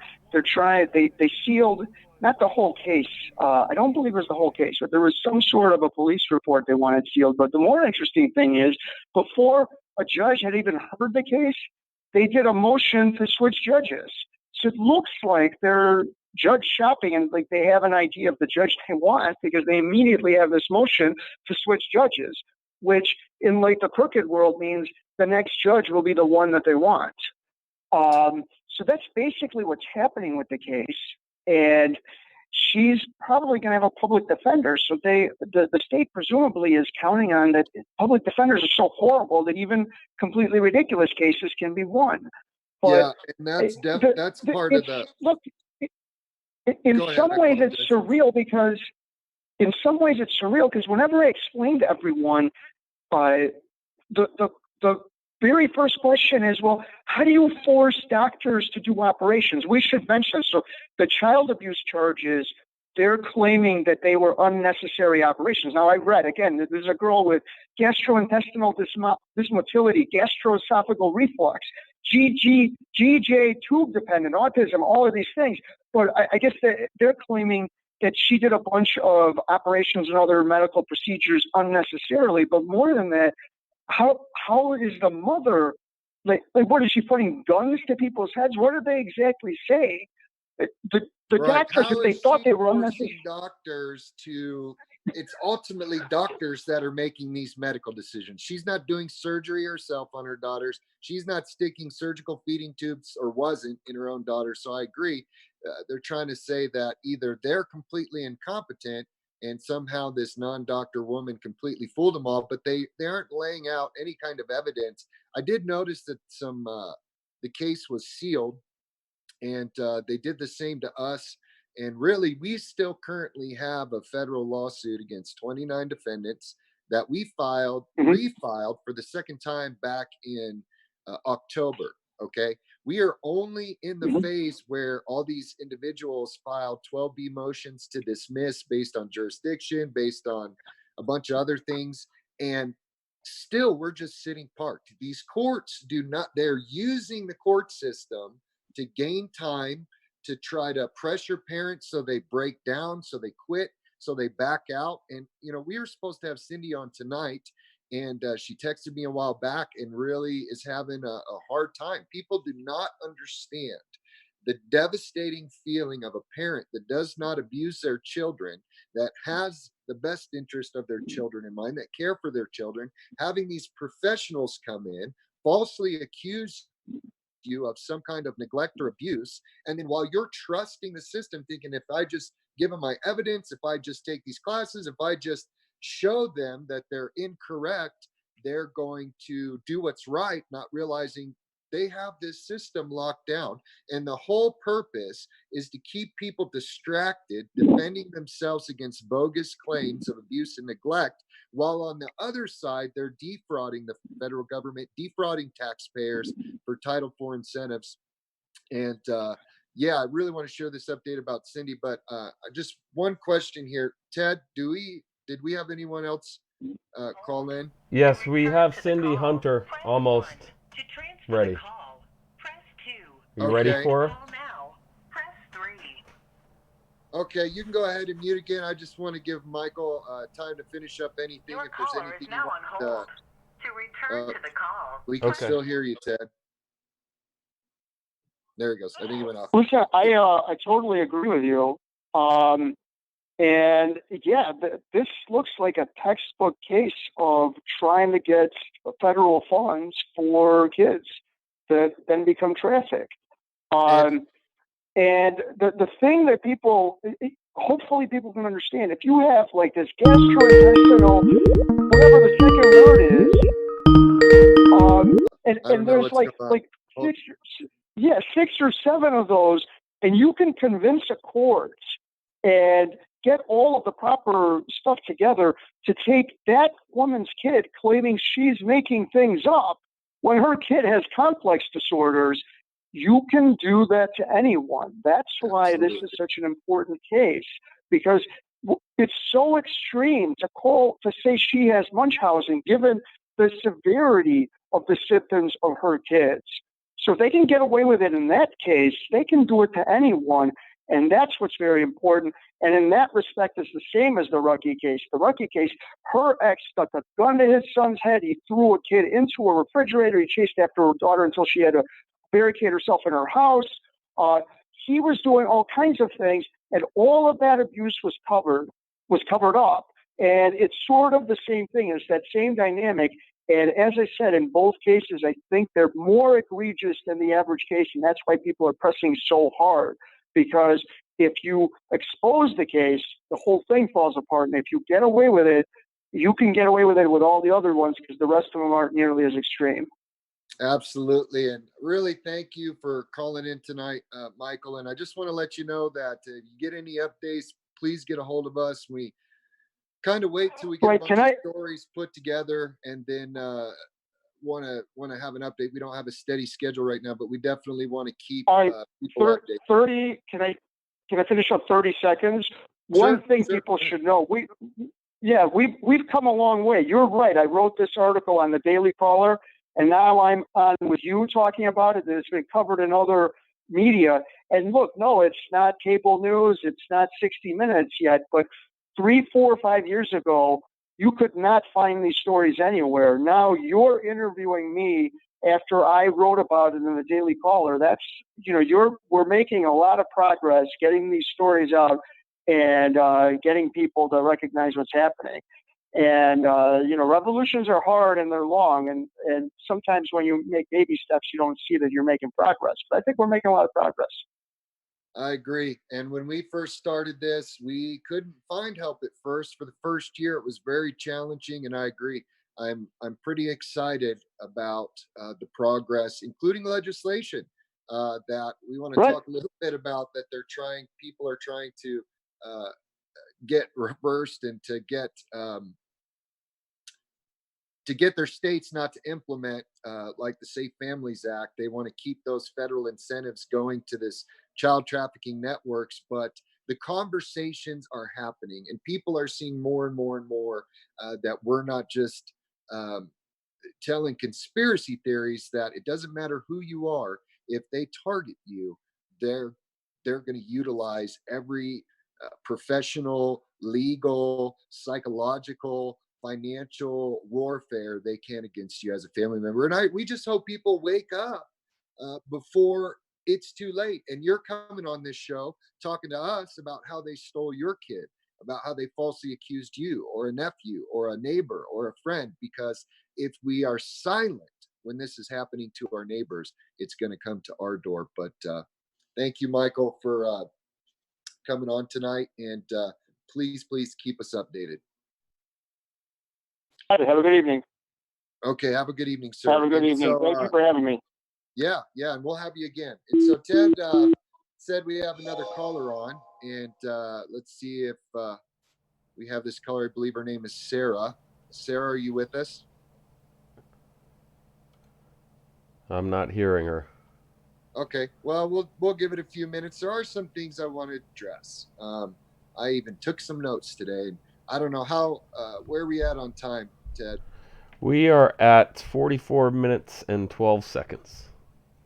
Speaker 3: sealed, not the whole case. I don't believe it was the whole case, but there was some sort of a police report they wanted sealed. But the more interesting thing is, before a judge had even heard the case, they did a motion to switch judges. So it looks like they're judge shopping, and like they have an idea of the judge they want, because they immediately have this motion to switch judges, which in like the crooked world means the next judge will be the one that they want. So that's basically what's happening with the case. And she's probably going to have a public defender. So the state presumably is counting on that. Public defenders are so horrible that even completely ridiculous cases can be won. But
Speaker 1: yeah, and that's part of the.
Speaker 3: Look, in some ways it's surreal because whenever I explain to everyone, the very first question is, well, how do you force doctors to do operations? We should mention, so the child abuse charges, they're claiming that they were unnecessary operations. Now, I read, again, there's a girl with gastrointestinal dysmotility, gastroesophageal reflux, GJ tube-dependent autism, all of these things. But I guess they're claiming that she did a bunch of operations and other medical procedures unnecessarily. But more than that, how is the mother, like what is she putting guns to people's heads? What did they exactly say? The
Speaker 1: right.
Speaker 3: doctors, if they thought they were unnecessary.
Speaker 1: Doctors to, it's ultimately doctors that are making these medical decisions. She's not doing surgery herself on her daughters. She's not sticking surgical feeding tubes, or wasn't, in her own daughter. So I agree. They're trying to say that either they're completely incompetent and somehow this non-doctor woman completely fooled them all, but they aren't laying out any kind of evidence. I did notice that the case was sealed, and they did the same to us. And really, we still currently have a federal lawsuit against 29 defendants that we refiled for the second time back in October. Okay. We are only in the phase where all these individuals filed 12B motions to dismiss based on jurisdiction, based on a bunch of other things. And still, we're just sitting parked. These courts they're using the court system to gain time, to try to pressure parents so they break down, so they quit, so they back out. And, we were supposed to have Cindy on tonight, and she texted me a while back and really is having a hard time. People do not understand the devastating feeling of a parent that does not abuse their children, that has the best interest of their children in mind, that care for their children, having these professionals come in, falsely accuse you of some kind of neglect or abuse. And then while you're trusting the system, thinking, if I just give them my evidence, if I just take these classes, if I just show them that they're incorrect, they're going to do what's right, not realizing they have this system locked down. And the whole purpose is to keep people distracted, defending themselves against bogus claims of abuse and neglect, while on the other side, they're defrauding the federal government, defrauding taxpayers for Title IV incentives. And yeah, I really want to share this update about Cindy, but just one question here. Ted, did we have anyone else call in?
Speaker 4: Yes, we have Cindy Hunter almost ready. You ready for her?
Speaker 1: Okay, you can go ahead and mute again. I just want to give Michael time to finish up anything. If there's anything you want to return to the call. We can still hear you, Ted. There he goes. I think he went off.
Speaker 3: Listen, I totally agree with you. And yeah, this looks like a textbook case of trying to get federal funds for kids that then become trafficked. And the thing that hopefully people can understand, if you have like this gastrointestinal, whatever the second word is, and there's like 6 or 7 of those, and you can convince a court and get all of the proper stuff together to take that woman's kid claiming she's making things up when her kid has complex disorders. You can do that to anyone. That's why this is such an important case, because it's so extreme to say she has Munchausen, given the severity of the symptoms of her kids. So if they can get away with it in that case, they can do it to anyone. And that's what's very important. And in that respect, it's the same as the Rucky case. The Rucky case, her ex stuck a gun to his son's head. He threw a kid into a refrigerator. He chased after her daughter until she had to barricade herself in her house. He was doing all kinds of things, and all of that abuse was covered up. And it's sort of the same thing. It's that same dynamic. And as I said, in both cases, I think they're more egregious than the average case. And that's why people are pressing so hard. Because if you expose the case, the whole thing falls apart. And if you get away with it, you can get away with it with all the other ones because the rest of them aren't nearly as extreme.
Speaker 1: Absolutely. And really, thank you for calling in tonight, Michael. And I just want to let you know that if you get any updates, please get a hold of us. We kind of wait till we get a bunch of stories put together and then want to have an update. We don't have a steady schedule right now, but we definitely want to keep people updated.
Speaker 3: 30, can I finish up 30 seconds?
Speaker 1: Sure,
Speaker 3: One thing people should know, we've come a long way. You're right. I wrote this article on the Daily Caller, and now I'm on with you talking about it, and it's been covered in other media. And look, no, it's not cable news. It's not 60 Minutes yet, but 3, 4, 5 years ago, you could not find these stories anywhere. Now you're interviewing me after I wrote about it in the Daily Caller. That's, we're making a lot of progress getting these stories out and getting people to recognize what's happening. And, revolutions are hard and they're long. And sometimes when you make baby steps, you don't see that you're making progress. But I think we're making a lot of progress.
Speaker 1: I agree. And when we first started this, we couldn't find help at first. For the first year, it was very challenging. And I agree. I'm pretty excited about the progress, including legislation that we want to talk a little bit about, that people are trying to get reversed and to get their states not to implement like the Safe Families Act. They want to keep those federal incentives going to this child trafficking networks, but the conversations are happening and people are seeing more and more and more that we're not just telling conspiracy theories that it doesn't matter who you are. If they target you, they're going to utilize every professional, legal, psychological, financial warfare they can against you as a family member. And we just hope people wake up before it's too late. And you're coming on this show talking to us about how they stole your kid, about how they falsely accused you or a nephew or a neighbor or a friend. Because if we are silent when this is happening to our neighbors, it's going to come to our door. But thank you, Michael, for coming on tonight. And please keep us updated.
Speaker 3: Have a good evening.
Speaker 1: Okay, have a good evening, sir.
Speaker 3: Have a good evening. Thank you for having me.
Speaker 1: Yeah, and we'll have you again. And so Ted said we have another caller on, and let's see if we have this caller. I believe her name is Sarah. Sarah, are you with us?
Speaker 4: I'm not hearing her.
Speaker 1: Okay, well, we'll give it a few minutes. There are some things I want to address. I even took some notes today. I don't know where are we at on time, Ted?
Speaker 4: We are at 44 minutes and 12 seconds.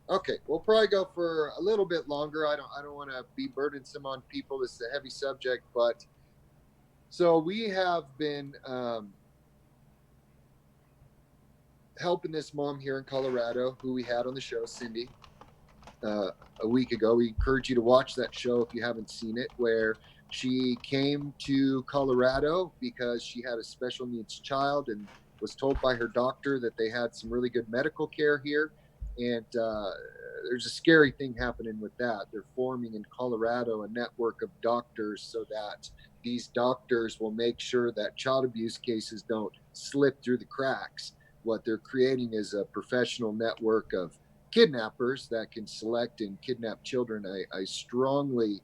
Speaker 1: Okay, we'll probably go for a little bit longer. I don't want to be burdensome on people. This is a heavy subject, but so we have been helping this mom here in Colorado, who we had on the show, Cindy, a week ago. We encourage you to watch that show if you haven't seen it, where she came to Colorado because she had a special needs child and was told by her doctor that they had some really good medical care here. And there's a scary thing happening with that. They're forming in Colorado a network of doctors so that these doctors will make sure that child abuse cases don't slip through the cracks. What they're creating is a professional network of kidnappers that can select and kidnap children. I strongly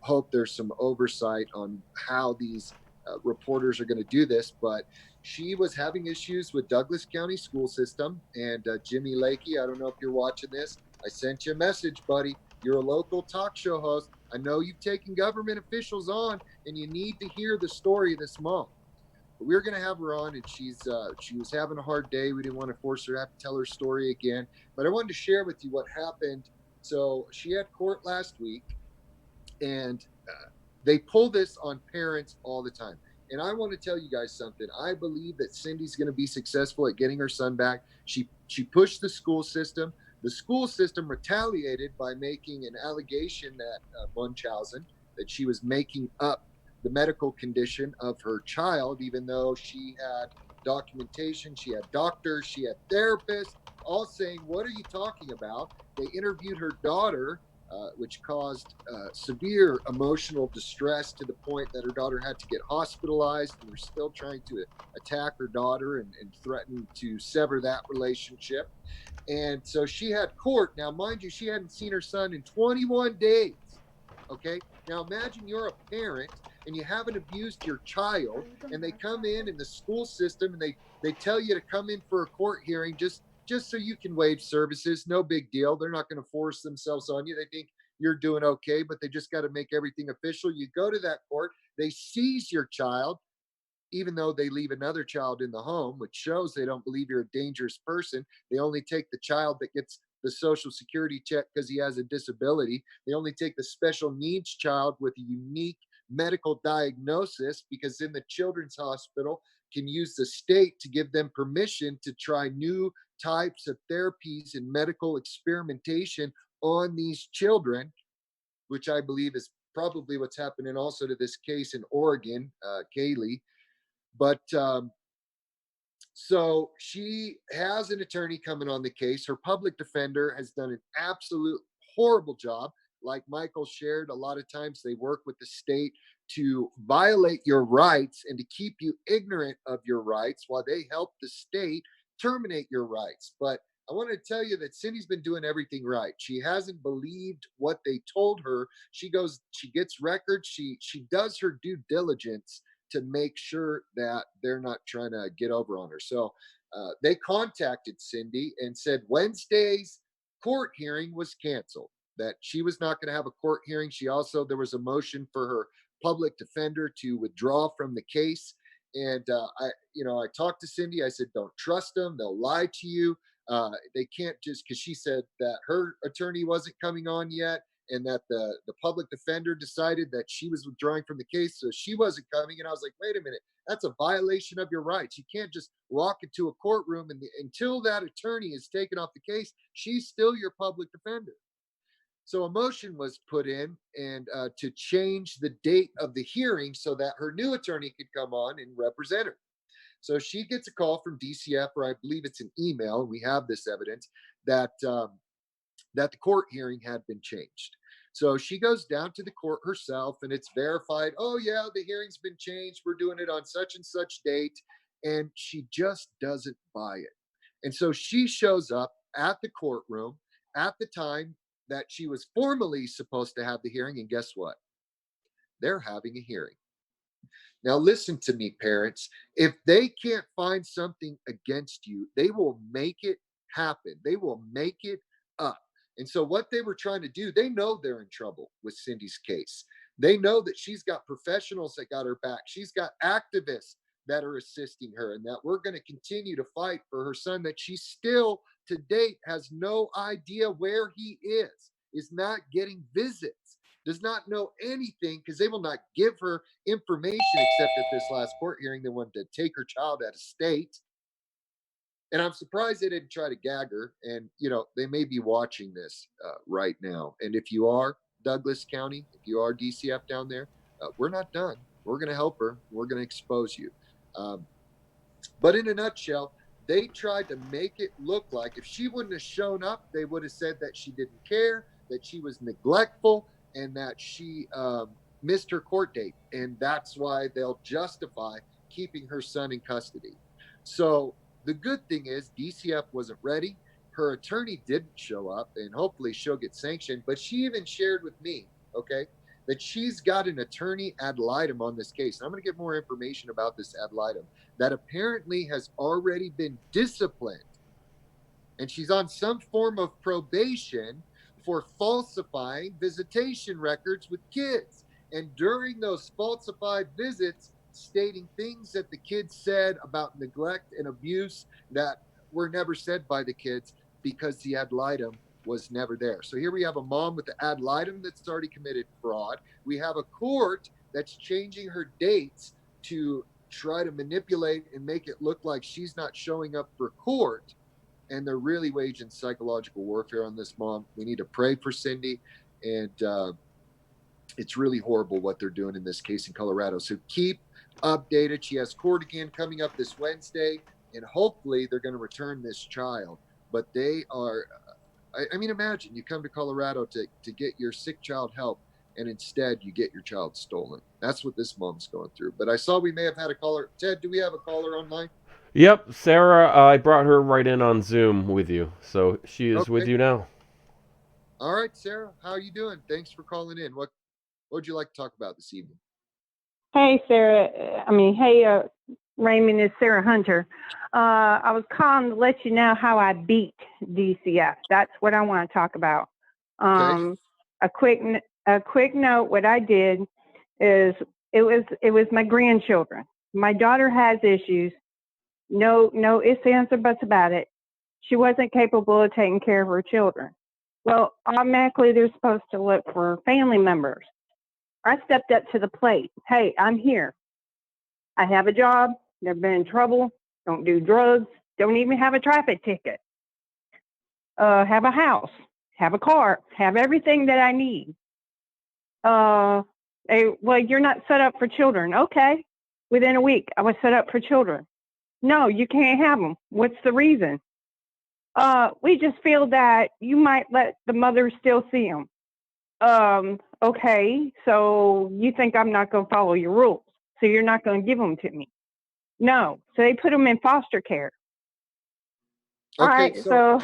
Speaker 1: hope there's some oversight on how these reporters are going to do this, but she was having issues with Douglas County school system. And Jimmy Lakey, I don't know if you're watching this. I sent you a message, buddy. You're a local talk show host. I know you've taken government officials on, and you need to hear the story of this mom. But we were going to have her on, and she was having a hard day. We didn't want to force her to have to tell her story again. But I wanted to share with you what happened. So she had court last week, and they pull this on parents all the time. And I want to tell you guys something. I believe that Cindy's going to be successful at getting her son back. She pushed the school system. The school system retaliated by making an allegation that Munchausen, that she was making up the medical condition of her child, even though she had documentation, she had doctors, she had therapists, all saying, "What are you talking about?" They interviewed her daughter, which caused severe emotional distress to the point that her daughter had to get hospitalized. And they're still trying to attack her daughter and threaten to sever that relationship. And so she had court. Now, mind you, she hadn't seen her son in 21 days. Okay. Now, imagine you're a parent and you haven't abused your child, and they come in the school system, and they tell you to come in for a court hearing just so you can waive services. No big deal. They're not going to force themselves on you. They think you're doing okay, but they just got to make everything official. You go to that court, they seize your child, even though they leave another child in the home, which shows they don't believe you're a dangerous person. They only take the child that gets the social security check because he has a disability. They only take the special needs child with a unique medical diagnosis, because in the children's hospital can use the state to give them permission to try new types of therapies and medical experimentation on these children, which I believe is probably what's happening also to this case in Oregon, Kaylee. But so she has an attorney coming on the case. Her public defender has done an absolute horrible job. Like Michael shared, a lot of times they work with the state to violate your rights and to keep you ignorant of your rights while they help the state terminate your rights. But I want to tell you that Cindy's been doing everything right. She hasn't believed what they told her. She goes, she gets records, she does her due diligence to make sure that they're not trying to get over on her. So they contacted Cindy and said Wednesday's court hearing was canceled, that she was not going to have a court hearing. There was a motion for her public defender to withdraw from the case. And I talked to Cindy. I said, don't trust them. They'll lie to you. They can't just, because she said that her attorney wasn't coming on yet, and that the public defender decided that she was withdrawing from the case, so she wasn't coming. And I was like, wait a minute, that's a violation of your rights. You can't just walk into a courtroom and until that attorney is taken off the case, she's still your public defender. So a motion was put in and to change the date of the hearing so that her new attorney could come on and represent her. So she gets a call from DCF, or I believe it's an email, and we have this evidence that that the court hearing had been changed. So she goes down to the court herself, and it's verified. Oh yeah, the hearing's been changed. We're doing it on such and such date. And she just doesn't buy it. And so she shows up at the courtroom at the time that she was formally supposed to have the hearing. And guess what? They're having a hearing. Now, listen to me, parents. If they can't find something against you, they will make it happen. They will make it up. And so, what they were trying to do, they know they're in trouble with Cindy's case. They know that she's got professionals that got her back. She's got activists that are assisting her, and that we're going to continue to fight for her son, that she still to date has no idea where he is not getting visits, does not know anything, because they will not give her information, except at this last court hearing they wanted to take her child out of state. And I'm surprised they didn't try to gag her. And they may be watching this right now. And if you are Douglas County, if you are DCF down there, we're not done. We're going to help her. We're going to expose you. But in a nutshell, they tried to make it look like if she wouldn't have shown up, they would have said that she didn't care, that she was neglectful, and that she missed her court date. And that's why they'll justify keeping her son in custody. So the good thing is DCF wasn't ready. Her attorney didn't show up, and hopefully she'll get sanctioned. But she even shared with me, okay, that she's got an attorney ad litem on this case. And I'm going to get more information about this ad litem that apparently has already been disciplined. And she's on some form of probation for falsifying visitation records with kids. And during those falsified visits, stating things that the kids said about neglect and abuse that were never said by the kids because the ad litem was never there. So here we have a mom with the ad litem that's already committed fraud. We have a court that's changing her dates to try to manipulate and make it look like she's not showing up for court. And they're really waging psychological warfare on this mom. We need to pray for Cindy. And it's really horrible what they're doing in this case in Colorado. So keep updated. She has court again coming up this Wednesday, and hopefully they're going to return this child. But they are, I mean, imagine you come to Colorado to get your sick child help, and instead you get your child stolen. That's what this mom's going through. But I saw we may have had a caller. Ted, do we have a caller online?
Speaker 4: Yep, Sarah, I brought her right in on Zoom with you, so she is with you now.
Speaker 1: All right, Sarah, how are you doing? Thanks for calling in. What would you like to talk about this evening?
Speaker 5: Hey, Sarah. Raymond, it's Sarah Hunter. I was calling to let you know how I beat DCF. That's what I want to talk about.
Speaker 1: Okay.
Speaker 5: A quick note. What I did is it was my grandchildren. My daughter has issues. No ifs, ands, or buts about it. She wasn't capable of taking care of her children. Well, automatically they're supposed to look for family members. I stepped up to the plate. Hey, I'm here. I have a job. Never been in trouble. Don't do drugs. Don't even have a traffic ticket. Have a house. Have a car. Have everything that I need. Well, you're not set up for children. Okay. Within a week, I was set up for children. No, you can't have them. What's the reason? We just feel that you might let the mother still see them. Okay, so you think I'm not going to follow your rules, so you're not going to give them to me. No, so they put them in foster care.
Speaker 1: Okay,
Speaker 5: all right,
Speaker 1: so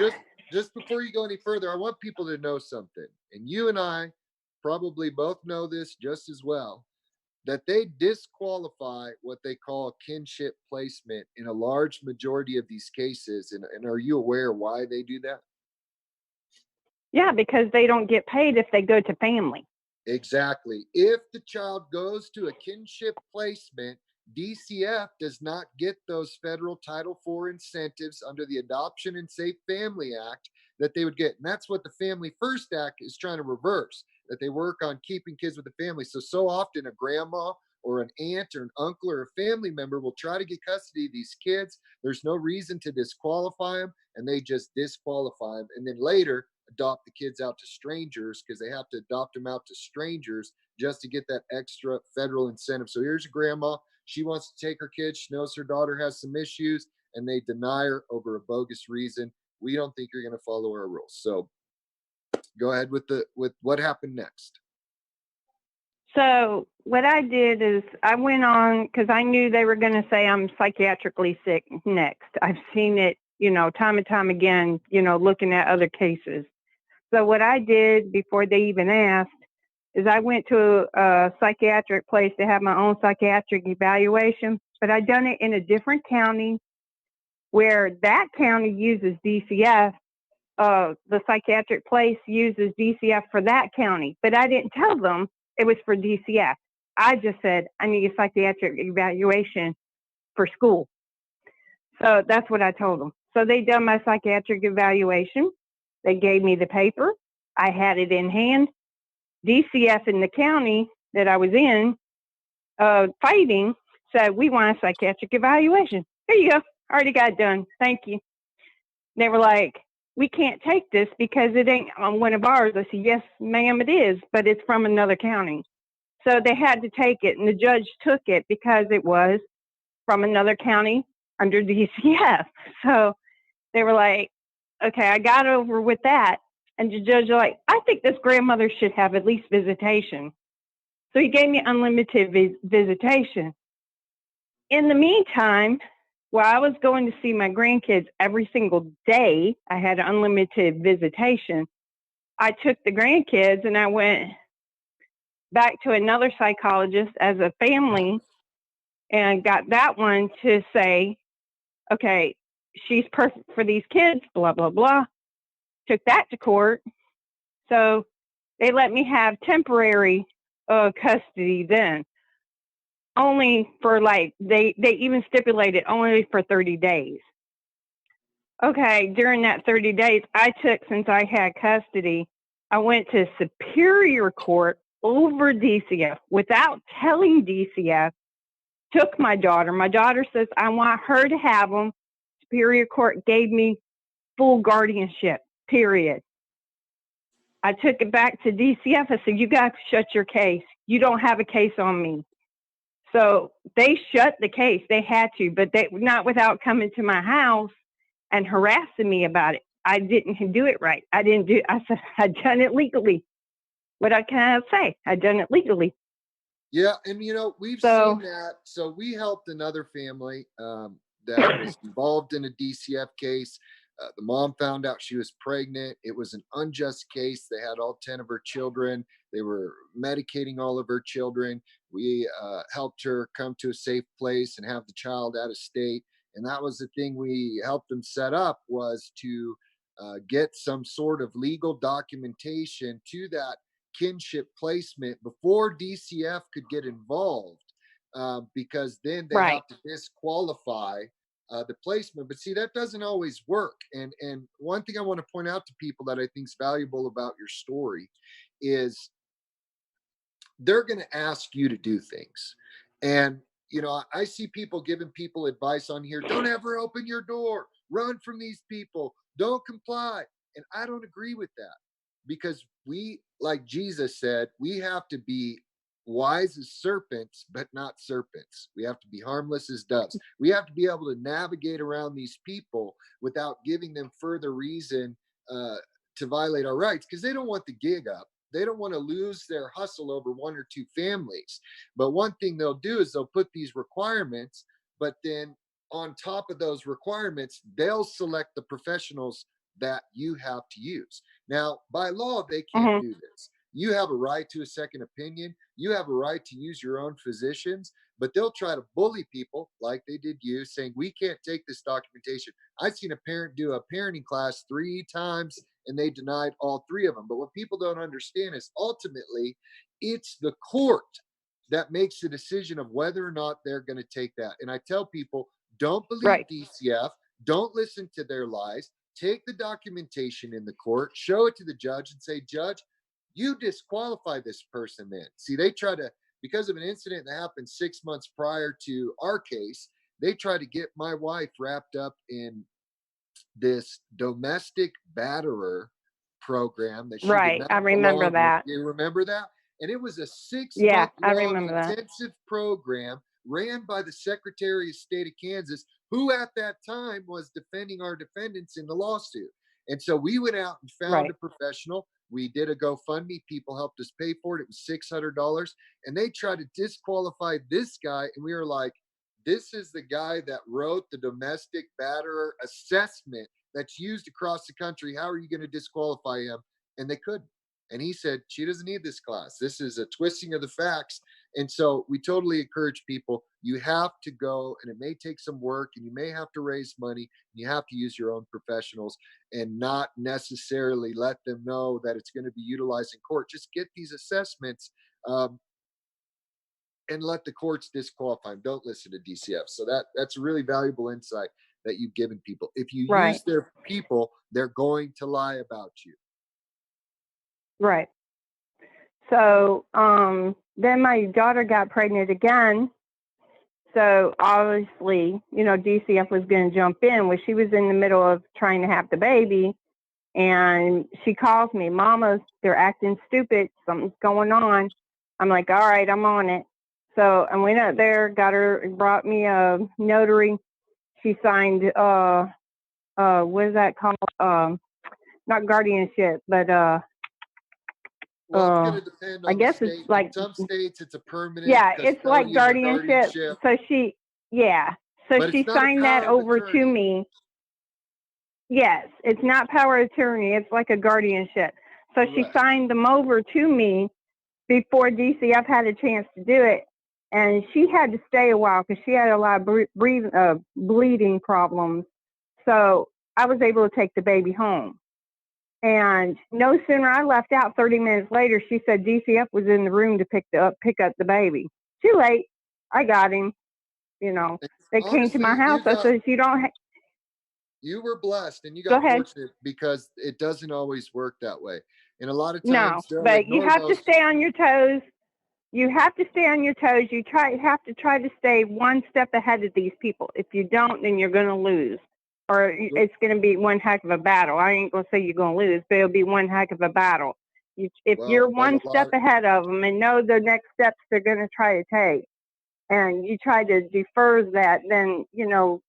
Speaker 1: just before you go any further, I want people to know something, and you and I probably both know this just as well, that they disqualify what they call kinship placement in a large majority of these cases. And are you aware why they do that?
Speaker 5: Yeah, because they don't get paid if they go to family.
Speaker 1: Exactly. If the child goes to a kinship placement, DCF does not get those federal Title IV incentives under the Adoption and Safe Family Act that they would get. And that's what the Family First Act is trying to reverse, that they work on keeping kids with the family. So often a grandma or an aunt or an uncle or a family member will try to get custody of these kids. There's no reason to disqualify them, and they just disqualify them. And then later, adopt the kids out to strangers because they have to adopt them out to strangers just to get that extra federal incentive. So here's a grandma. She wants to take her kid. She knows her daughter has some issues, and they deny her over a bogus reason. We don't think you're going to follow our rules. So go ahead with what happened next.
Speaker 5: So what I did is I went on because I knew they were going to say I'm psychiatrically sick next. I've seen it, time and time again, looking at other cases. So what I did before they even asked is I went to a psychiatric place to have my own psychiatric evaluation, but I done it in a different county where that county uses DCF. The psychiatric place uses DCF for that county, but I didn't tell them it was for DCF. I just said, I need a psychiatric evaluation for school. So that's what I told them. So they done my psychiatric evaluation. They gave me the paper. I had it in hand. DCF in the county that I was in fighting said, we want a psychiatric evaluation. There you go. Already got it done. Thank you. They were like, we can't take this because it ain't on one of ours. I said, yes, ma'am, it is, but it's from another county. So they had to take it, and the judge took it because it was from another county under DCF. So they were like, okay, I got over with that. And the judge was like, I think this grandmother should have at least visitation. So he gave me unlimited visitation. In the meantime, while I was going to see my grandkids every single day, I had unlimited visitation. I took the grandkids and I went back to another psychologist as a family and got that one to say, okay, she's perfect for these kids, blah, blah, blah. Took that to court. So they let me have temporary custody then, only for like, they even stipulated only for 30 days. Okay, during that 30 days, since I had custody, I went to Superior Court over DCF without telling DCF, took my daughter. My daughter says, I want her to have them. Superior Court gave me full guardianship, period. I took it back to DCF. I said, you got to shut your case. You don't have a case on me. So they shut the case. They had to, but they not without coming to my house and harassing me about it. I didn't do it right. I said, I'd done it legally. What can I say? I'd done it legally.
Speaker 1: Yeah, and we've
Speaker 5: So,
Speaker 1: seen that. So we helped another family that was involved in a DCF case. The mom found out she was pregnant. It was an unjust case. They had all 10 of her children. They were medicating all of her children. We helped her come to a safe place and have the child out of state. And that was the thing we helped them set up, was to get some sort of legal documentation to that kinship placement before DCF could get involved, because then they
Speaker 5: right.
Speaker 1: have to disqualify the placement. But see, that doesn't always work. And one thing I want to point out to people that I think is valuable about your story is they're going to ask you to do things. And I see people giving people advice on here: don't ever open your door, run from these people, don't comply. And I don't agree with that, because we, like Jesus said, we have to be wise as serpents, but not serpents. We have to be harmless as doves. We have to be able to navigate around these people without giving them further reason to violate our rights, because they don't want the gig up. They don't want to lose their hustle over one or two families. But one thing they'll do is they'll put these requirements, but then on top of those requirements, they'll select the professionals that you have to use. Now, by law, they can't do this. You have a right to a second opinion. You have a right to use your own physicians, but they'll try to bully people like they did you, saying, we can't take this documentation. I've seen a parent do a parenting class 3 times and they denied all 3 of them. But what people don't understand is ultimately it's the court that makes the decision of whether or not they're going to take that. And I tell people, don't believe DCF. Don't listen to their lies. Take the documentation in the court, show it to the judge and say, Judge, you disqualify this person then. See, they try to, because of an incident that happened 6 months prior to our case, they try to get my wife wrapped up in this domestic batterer program that she did not
Speaker 5: I remember
Speaker 1: belong
Speaker 5: that.
Speaker 1: with. You remember that? And it was a 6
Speaker 5: Yeah,
Speaker 1: month
Speaker 5: I
Speaker 1: long
Speaker 5: remember that.
Speaker 1: intensive program ran by the Secretary of State of Kansas, who at that time was defending our defendants in the lawsuit. And so we went out and found a professional. We did a GoFundMe. People helped us pay for it. It was $600. And they tried to disqualify this guy. And we were like, this is the guy that wrote the domestic batterer assessment that's used across the country. How are you going to disqualify him? And they couldn't. And he said, she doesn't need this class. This is a twisting of the facts. And so we totally encourage people, you have to go, and it may take some work, and you may have to raise money. And you have to use your own professionals and not necessarily let them know that it's going to be utilized in court. Just get these assessments and let the courts disqualify them. Don't listen to DCF. So that's a really valuable insight that you've given people. If you use their people, they're going to lie about you.
Speaker 5: Right. So then my daughter got pregnant again. So obviously, DCF was going to jump in when she was in the middle of trying to have the baby. And she calls me, Mama, they're acting stupid. Something's going on. I'm like, all right, I'm on it. So I went up there, brought me a notary. She signed, what is that called? Not guardianship, but
Speaker 1: well, it's going to depend on
Speaker 5: I guess
Speaker 1: the state.
Speaker 5: it's like,
Speaker 1: in some states it's a permanent.
Speaker 5: Yeah, it's like guardianship. So she signed that over to me. Yes, it's not power of attorney. It's like a guardianship. So she signed them over to me before DCF had a chance to do it. And she had to stay a while because she had a lot of bleeding problems. So I was able to take the baby home. And no sooner I left out, 30 minutes later, she said DCF was in the room to pick up the baby. Too late. I got him. You know, they came to my
Speaker 1: Honestly,
Speaker 5: house. I said, you don't
Speaker 1: you were blessed and you
Speaker 5: go
Speaker 1: got
Speaker 5: ahead.
Speaker 1: fortunate, because it doesn't always work that way. And a lot of
Speaker 5: No,
Speaker 1: times they'll
Speaker 5: but you
Speaker 1: ignore
Speaker 5: have to
Speaker 1: those.
Speaker 5: stay on your toes. You have to stay on your toes. You have to try to stay one step ahead of these people. If you don't, then you're going to lose, or it's going to be one heck of a battle. I ain't going to say you're going to lose, but it'll be one heck of a battle. If you're
Speaker 1: Well,
Speaker 5: one step ahead of them and know the next steps they're going to try to take, and you try to defer that, then, you know,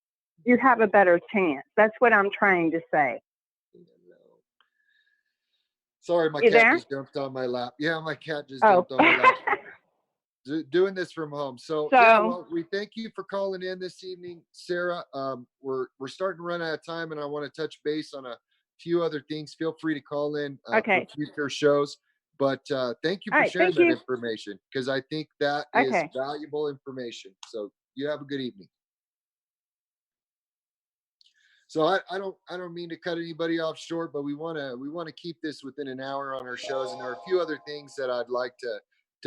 Speaker 5: you have a better chance. That's what I'm trying to say.
Speaker 1: Sorry, my
Speaker 5: You
Speaker 1: cat
Speaker 5: there?
Speaker 1: just jumped on my lap. Yeah, my cat just
Speaker 5: Oh.
Speaker 1: jumped on my lap. Doing this from home. So yeah, well, we thank you for calling in this evening, Sarah. We're starting to run out of time, and I want to touch base on a few other things. Feel free to call in
Speaker 5: Okay.
Speaker 1: for future shows. But thank you
Speaker 5: All
Speaker 1: for
Speaker 5: right,
Speaker 1: sharing
Speaker 5: thank
Speaker 1: that
Speaker 5: you.
Speaker 1: information, because I think that is
Speaker 5: Okay.
Speaker 1: valuable information. So you have a good evening. So I don't mean to cut anybody off short, but we want to keep this within an hour on our shows, and there are a few other things that I'd like to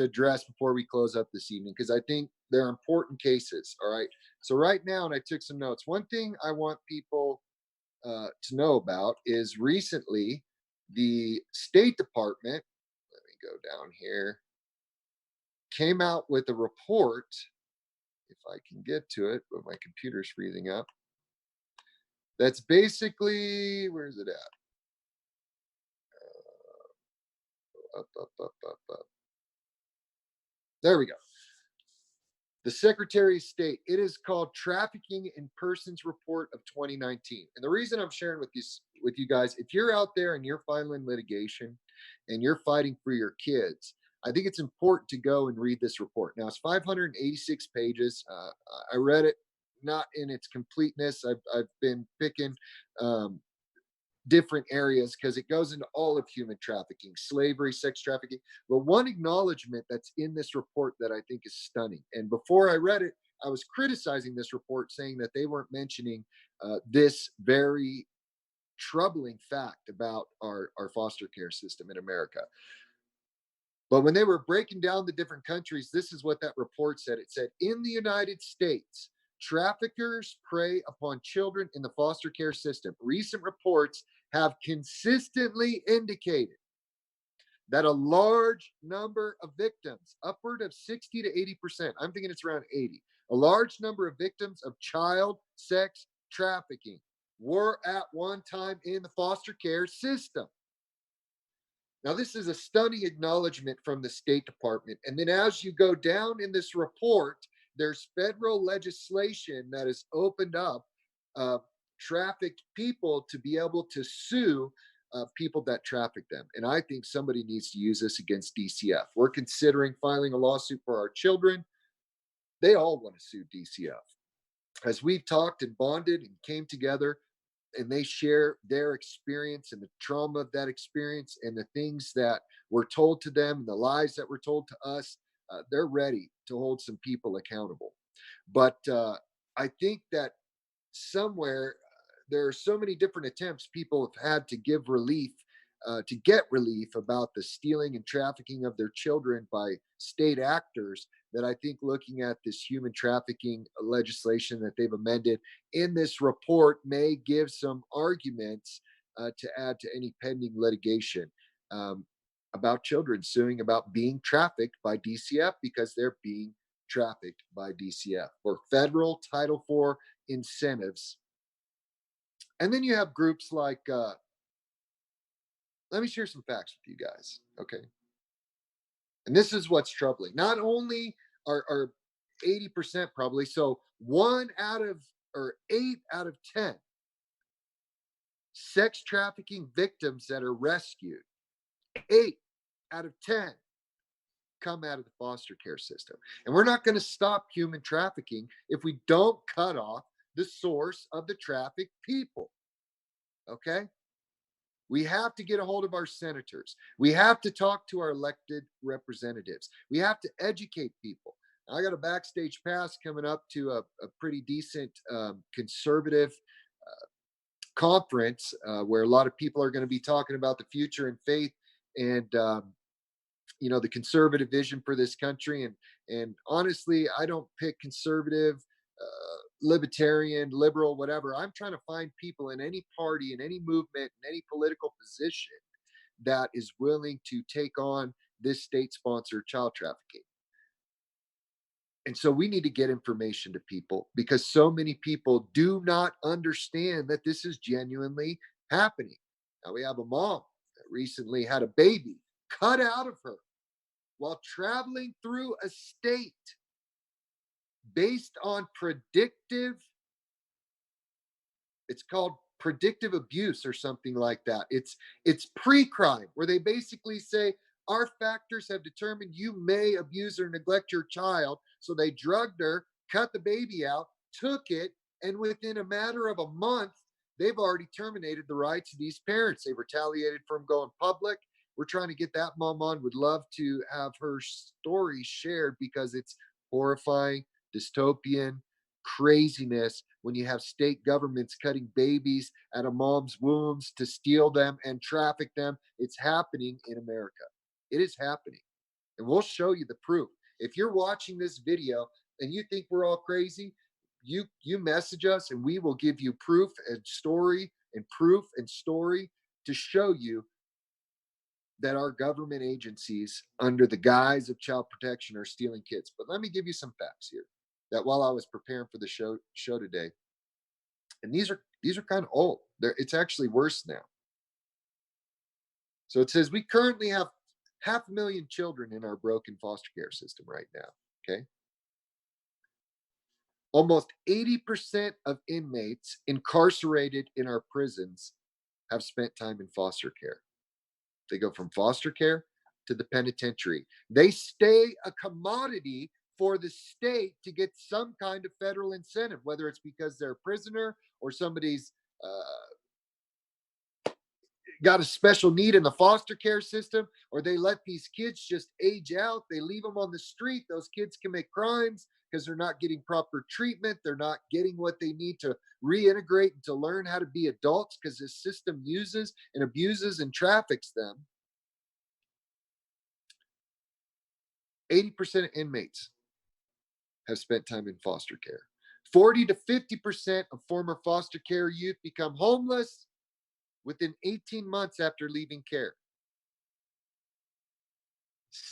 Speaker 1: address before we close up this evening, because I think they're important cases. All right. So right now, and I took some notes. One thing I want people to know about is recently the State Department. Let me go down here. Came out with a report. If I can get to it, but my computer's freezing up. That's basically, where's it at? Up. There we go. The Secretary of State. It is called Trafficking in Persons Report of 2019. And the reason I'm sharing with you guys, if you're out there and you're filing litigation and you're fighting for your kids, I think it's important to go and read this report. Now, it's 586 pages. I read it not in its completeness. I've been picking different areas because it goes into all of human trafficking, slavery, sex trafficking. But one acknowledgement that's in this report that I think is stunning. And before I read it, I was criticizing this report, saying that they weren't mentioning this very troubling fact about our foster care system in America. But when they were breaking down the different countries, this is what that report said. It said, in the United States, traffickers prey upon children in the foster care system. Recent reports have consistently indicated that a large number of victims, upward of 60 to 80%, I'm thinking it's around 80, a large number of victims of child sex trafficking were at one time in the foster care system. Now, this is a stunning acknowledgement from the State Department. And then as you go down in this report, there's federal legislation that has opened up trafficked people to be able to sue people that traffic them. And I think somebody needs to use this against DCF. We're considering filing a lawsuit for our children. They all want to sue DCF. As we've talked and bonded and came together, and they share their experience and the trauma of that experience and the things that were told to them and the lies that were told to us, they're ready to hold some people accountable. But I think that somewhere there are so many different attempts people have had to give relief, to get relief about the stealing and trafficking of their children by state actors, that I think looking at this human trafficking legislation that they've amended in this report may give some arguments to add to any pending litigation about children suing about being trafficked by DCF because they're being trafficked by DCF for federal Title IV incentives. And then you have groups like, let me share some facts with you guys. Okay. And this is what's troubling. Not only are 80% probably, so 8 out of 10 sex trafficking victims that are rescued, 8 out of 10 come out of the foster care system. And we're not going to stop human trafficking if we don't cut off the source of the trafficked people. Okay? We have to get a hold of our senators. We have to talk to our elected representatives. We have to educate people. I got a backstage pass coming up to a pretty decent conservative conference where a lot of people are going to be talking about the future and faith and the conservative vision for this country. And honestly, I don't pick conservative, libertarian, liberal, whatever. I'm trying to find people in any party, in any movement, in any political position that is willing to take on this state-sponsored child trafficking. And so we need to get information to people because so many people do not understand that this is genuinely happening. Now we have a mom that recently had a baby cut out of her while traveling through a state based on it's called predictive abuse or something like that. It's pre-crime where they basically say our factors have determined you may abuse or neglect your child. So they drugged her, cut the baby out, took it, and within a matter of a month, they've already terminated the rights of these parents. They retaliated from going public. We're trying to get that mom on. Would love to have her story shared because it's horrifying, dystopian craziness when you have state governments cutting babies out of moms' wombs to steal them and traffic them. It's happening in America. It is happening. And we'll show you the proof. If you're watching this video and you think we're all crazy, you message us and we will give you proof and story to show you that our government agencies under the guise of child protection are stealing kids. But let me give you some facts here that while I was preparing for the show today, and these are kind of old. It's actually worse now. So it says we currently have 500,000 children in our broken foster care system right now. Okay. Almost 80% of inmates incarcerated in our prisons have spent time in foster care. They go from foster care to the penitentiary. They stay a commodity for the state to get some kind of federal incentive, whether it's because they're a prisoner or somebody's got a special need in the foster care system, or they let these kids just age out. They leave them on the street. Those kids commit crimes because they're not getting proper treatment. They're not getting what they need to reintegrate and to learn how to be adults because this system uses and abuses and traffics them. 80% of inmates have spent time in foster care. 40 to 50% of former foster care youth become homeless within 18 months after leaving care.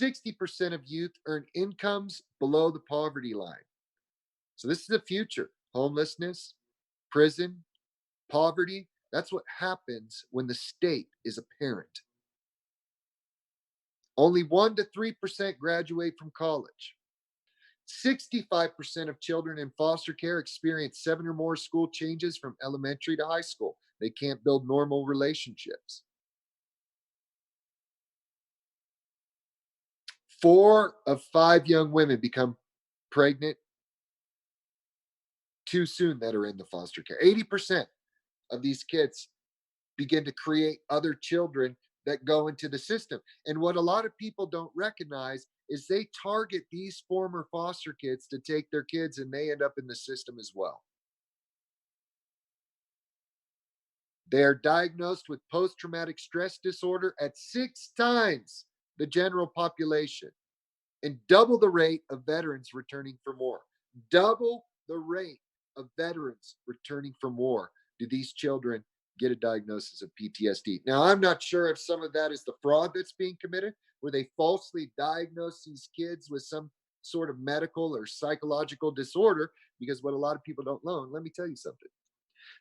Speaker 1: 60% of youth earn incomes below the poverty line. So this is the future. Homelessness, prison, poverty. That's what happens when the state is a parent. Only 1 to 3% graduate from college. 65% of children in foster care experience 7 or more school changes from elementary to high school. They can't build normal relationships. 4 of 5 young women become pregnant too soon that are in the foster care. 80% of these kids begin to create other children that go into the system. And what a lot of people don't recognize is they target these former foster kids to take their kids and they end up in the system as well. They are diagnosed with post-traumatic stress disorder at 6 times the general population and double the rate of veterans returning from war. Double the rate of veterans returning from war do these children get a diagnosis of PTSD. Now, I'm not sure if some of that is the fraud that's being committed, where they falsely diagnose these kids with some sort of medical or psychological disorder, because what a lot of people don't know, and let me tell you something.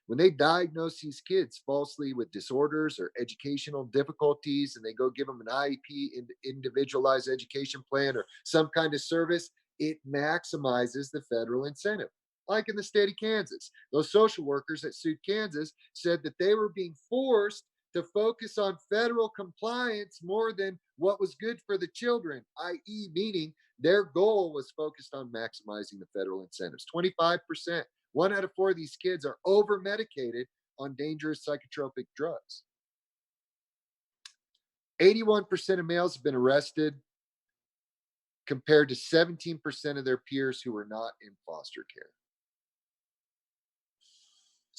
Speaker 1: When they diagnose these kids falsely with disorders or educational difficulties, and they go give them an IEP, individualized education plan, or some kind of service, it maximizes the federal incentive. Like in the state of Kansas, those social workers that sued Kansas said that they were being forced to focus on federal compliance more than what was good for the children, i.e., meaning their goal was focused on maximizing the federal incentives. 25%. 1 out of 4 of these kids are over medicated on dangerous psychotropic drugs. 81% of males have been arrested compared to 17% of their peers who were not in foster care.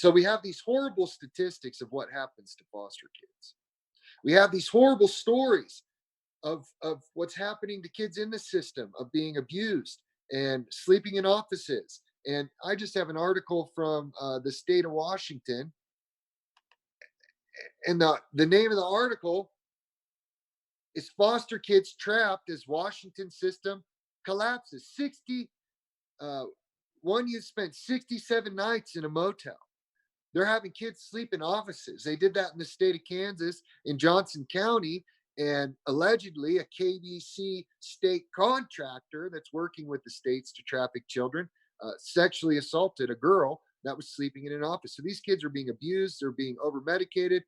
Speaker 1: So we have these horrible statistics of what happens to foster kids. We have these horrible stories of what's happening to kids in the system, of being abused and sleeping in offices. And I just have an article from the state of Washington, and the name of the article is "Foster Kids Trapped as Washington System Collapses." 60 one youth spent 67 nights in a motel. They're having kids sleep in offices. They did that in the state of Kansas in Johnson County. And allegedly, a KBC state contractor that's working with the states to traffic children sexually assaulted a girl that was sleeping in an office. So these kids are being abused, they're being over medicated,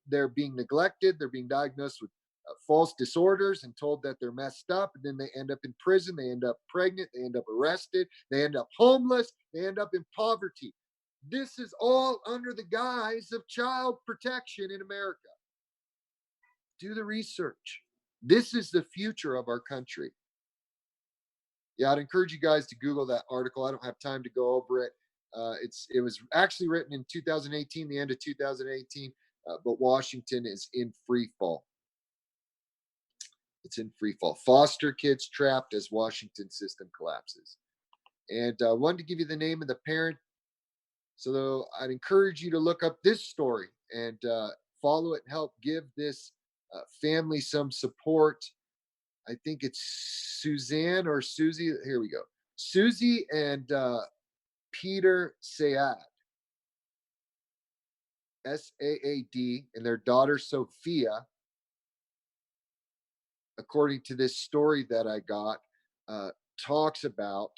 Speaker 1: they're being neglected, they're being diagnosed with false disorders and told that they're messed up. And then they end up in prison, they end up pregnant, they end up arrested, they end up homeless, they end up in poverty. This is all under the guise of child protection in America. Do the research. This is the future of our country. Yeah, I'd encourage you guys to Google that article. I don't have time to go over it. It was actually written in 2018, the end of 2018, but Washington is in free fall. It's in free fall. Foster kids trapped as Washington system collapses. And I wanted to give you the name of the parent. So I'd encourage you to look up this story and follow it and help give this family some support. I think it's Suzanne or Susie. Here we go. Susie and Peter Saad, Saad, and their daughter Sophia. According to this story that I got, talks about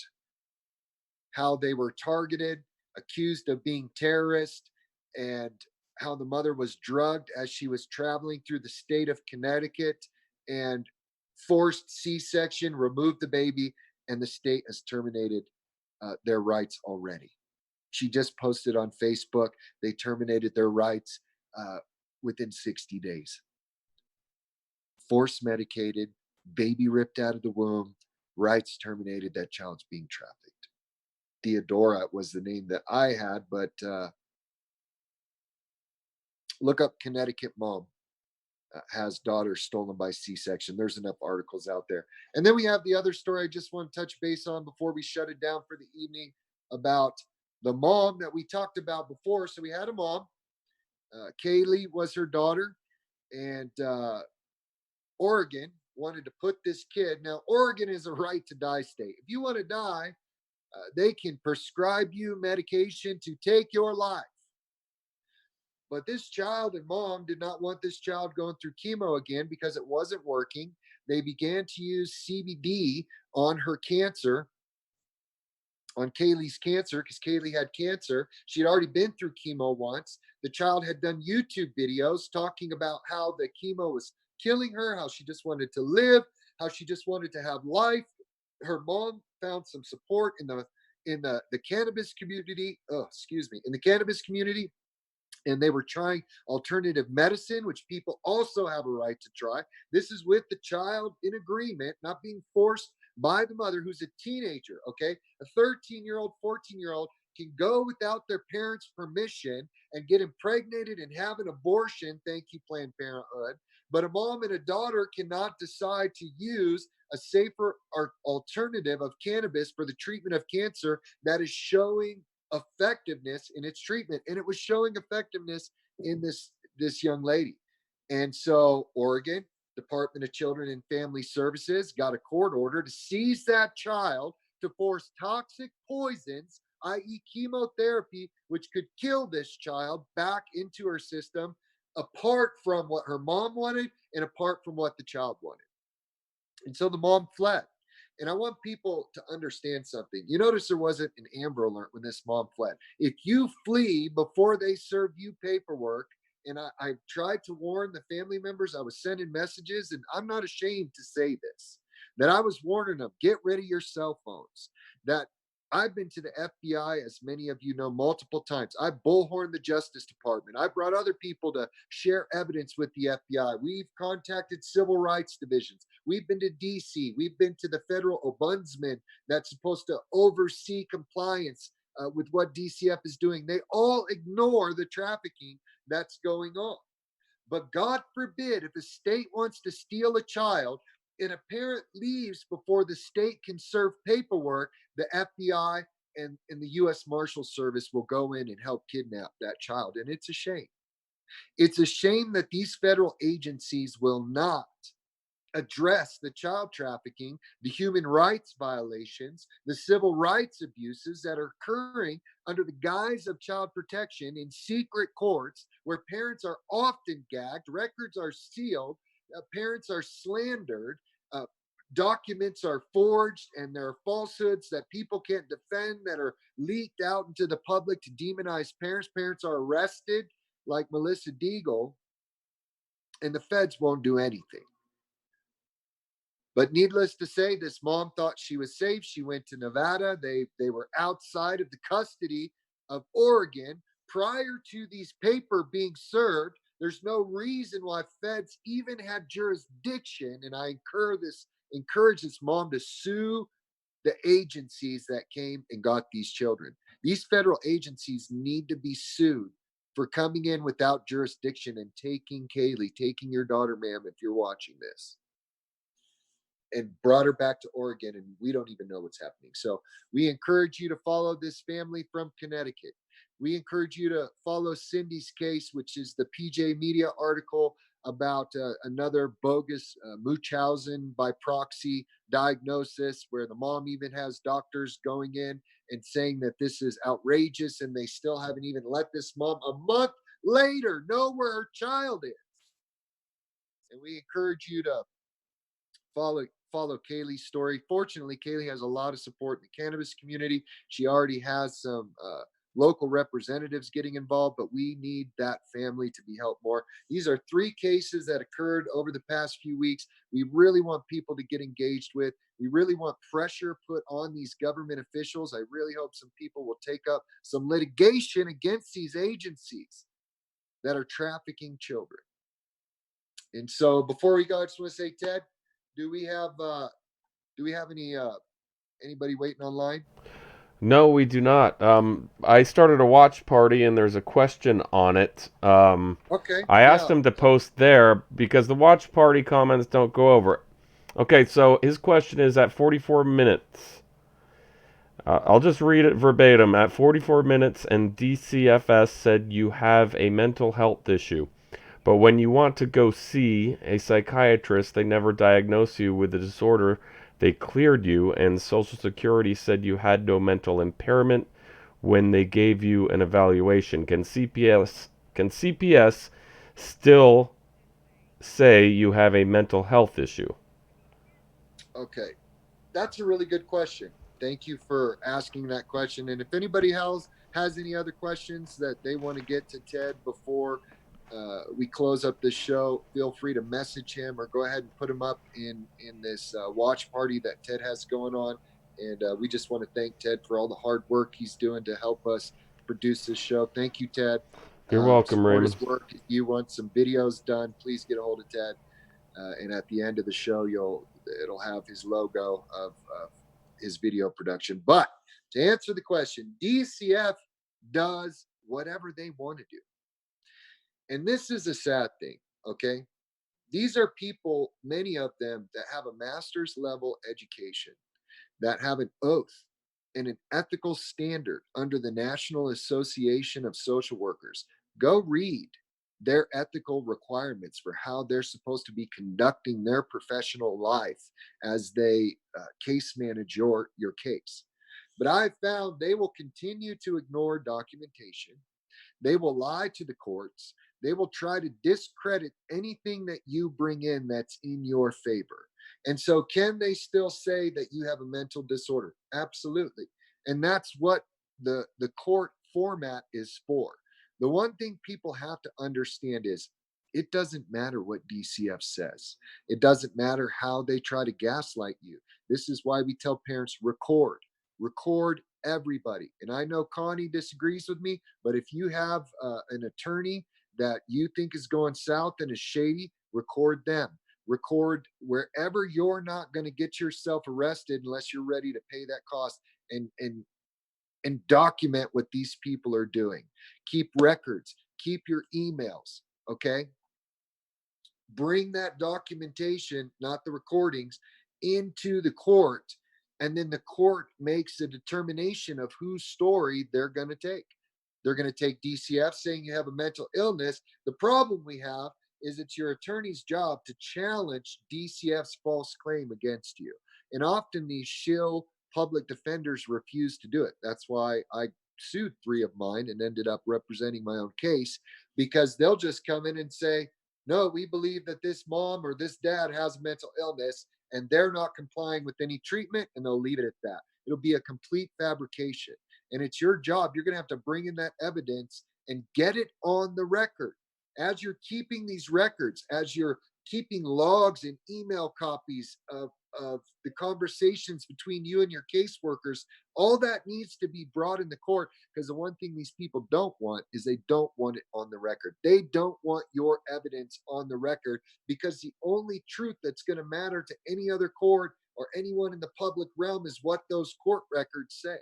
Speaker 1: how they were targeted, accused of being terrorists, and how the mother was drugged as she was traveling through the state of Connecticut, and forced C-section, removed the baby, and the state has terminated their rights already. She just posted on Facebook, they terminated their rights within 60 days. Force medicated, baby ripped out of the womb, rights terminated, that child's being trafficked. Theodora was the name that I had, but look up Connecticut mom has daughter stolen by C-section. There's enough articles out there. And then we have the other story I just want to touch base on before we shut it down for the evening, about the mom that we talked about before. So we had a mom, Kaylee was her daughter, and Oregon wanted to put this kid. Now, Oregon is a right to die state. If you want to die, they can prescribe you medication to take your life. But this child and mom did not want this child going through chemo again because it wasn't working. They began to use CBD on her cancer, on Kaylee's cancer, because Kaylee had cancer. She had already been through chemo once. The child had done YouTube videos talking about how the chemo was killing her, how she just wanted to live, how she just wanted to have life. Her mom found some support in the cannabis community. In the cannabis community. And they were trying alternative medicine, which people also have a right to try. This is with the child in agreement, not being forced by the mother, who's a teenager. Okay, a 13-year-old, 14-year-old can go without their parents' permission and get impregnated and have an abortion. Thank you, Planned Parenthood. But a mom and a daughter cannot decide to use a safer alternative of cannabis for the treatment of cancer that is showing effectiveness in its treatment. And it was showing effectiveness in this young lady. And so Oregon Department of Children and Family Services got a court order to seize that child to force toxic poisons, i.e. chemotherapy, which could kill this child, back into her system, apart from what her mom wanted and apart from what the child wanted. And so the mom fled. And I want people to understand something. You notice there wasn't an Amber Alert when this mom fled. If you flee before they serve you paperwork, and I tried to warn the family members, I was sending messages, and I'm not ashamed to say this, that I was warning them, get rid of your cell phones. That I've been to the FBI, as many of you know, multiple times. I bullhorned the Justice Department. I brought other people to share evidence with the FBI. We've contacted civil rights divisions. We've been to DC. We've been to the federal ombudsman that's supposed to oversee compliance with what DCF is doing. They all ignore the trafficking that's going on. But God forbid, if a state wants to steal a child and a parent leaves before the state can serve paperwork, the FBI and the U.S. Marshal Service will go in and help kidnap that child. And it's a shame. It's a shame that these federal agencies will not address the child trafficking, the human rights violations, the civil rights abuses that are occurring under the guise of child protection in secret courts where parents are often gagged, records are sealed, parents are slandered, uh, documents are forged, and there are falsehoods that people can't defend that are leaked out into the public to demonize parents. Parents are arrested, like Melissa Deagle, and the feds won't do anything. But needless to say, this mom thought she was safe. She went to Nevada. They were outside of the custody of Oregon prior to these papers being served. There's no reason why feds even had jurisdiction. And I encourage this mom to sue the agencies that came and got these children. These federal agencies need to be sued for coming in without jurisdiction and taking Kaylee, taking your daughter, ma'am, if you're watching this, and brought her back to Oregon, and we don't even know what's happening. So we encourage you to follow this family from Connecticut. We encourage you to follow Cindy's case, which is the PJ Media article about another bogus Munchausen by proxy diagnosis, where the mom even has doctors going in and saying that this is outrageous, and they still haven't even let this mom a month later know where her child is. And we encourage you to follow Kaylee's story. Fortunately, Kaylee has a lot of support in the cannabis community. She already has some local representatives getting involved, but we need that family to be helped more. These are 3 cases that occurred over the past few weeks. We really want people to get engaged with. We really want pressure put on these government officials. I really hope some people will take up some litigation against these agencies that are trafficking children. And so before we go, I just want to say, Ted, do we have any anybody waiting online?
Speaker 4: No, we do not. I started a watch party, and there's a question on it.
Speaker 1: Okay.
Speaker 4: I asked him to post there because the watch party comments don't go over. Okay, so his question is at 44 minutes. I'll just read it verbatim. At 44 minutes, and DCFS said you have a mental health issue. But when you want to go see a psychiatrist, they never diagnose you with the disorder. They cleared you, and Social Security said you had no mental impairment when they gave you an evaluation. Can CPS still say you have a mental health issue?
Speaker 1: Okay. That's a really good question. Thank you for asking that question. And if anybody else has any other questions that they want to get to Ted before we close up this show, feel free to message him or go ahead and put him up in this watch party that Ted has going on. And we just want to thank Ted for all the hard work he's doing to help us produce this show. Thank you, Ted.
Speaker 4: You're welcome, Raymond.
Speaker 1: His work. If you want some videos done, please get a hold of Ted. And at the end of the show, it'll have his logo of his video production. But to answer the question, DCF does whatever they want to do. And this is a sad thing, okay? These are people, many of them, that have a master's level education, that have an oath and an ethical standard under the National Association of Social Workers. Go read their ethical requirements for how they're supposed to be conducting their professional life as they case manage your case. But I've found they will continue to ignore documentation. They will lie to the courts. They will try to discredit anything that you bring in that's in your favor. And so, can they still say that you have a mental disorder? Absolutely. And that's what the court format is for. The one thing people have to understand is it doesn't matter what DCF says. It doesn't matter how they try to gaslight you. This is why we tell parents record everybody. And I know Connie disagrees with me, but if you have an attorney that you think is going south and is shady, record them. Record wherever you're not going to get yourself arrested unless you're ready to pay that cost. And and document what these people are doing. Keep records, keep your emails, okay? Bring that documentation, not the recordings, into the court, and then the court makes a determination of whose story they're going to take. They're going to take DCF saying you have a mental illness. The problem we have is it's your attorney's job to challenge DCF's false claim against you. And often these shill public defenders refuse to do it. That's why I sued 3 of mine and ended up representing my own case, because they'll just come in and say, no, we believe that this mom or this dad has a mental illness and they're not complying with any treatment, and they'll leave it at that. It'll be a complete fabrication. And it's your job. You're going to have to bring in that evidence and get it on the record. As you're keeping these records, as you're keeping logs and email copies of the conversations between you and your caseworkers, all that needs to be brought in the court, because the one thing these people don't want is they don't want it on the record. They don't want your evidence on the record, because the only truth that's going to matter to any other court or anyone in the public realm is what those court records say.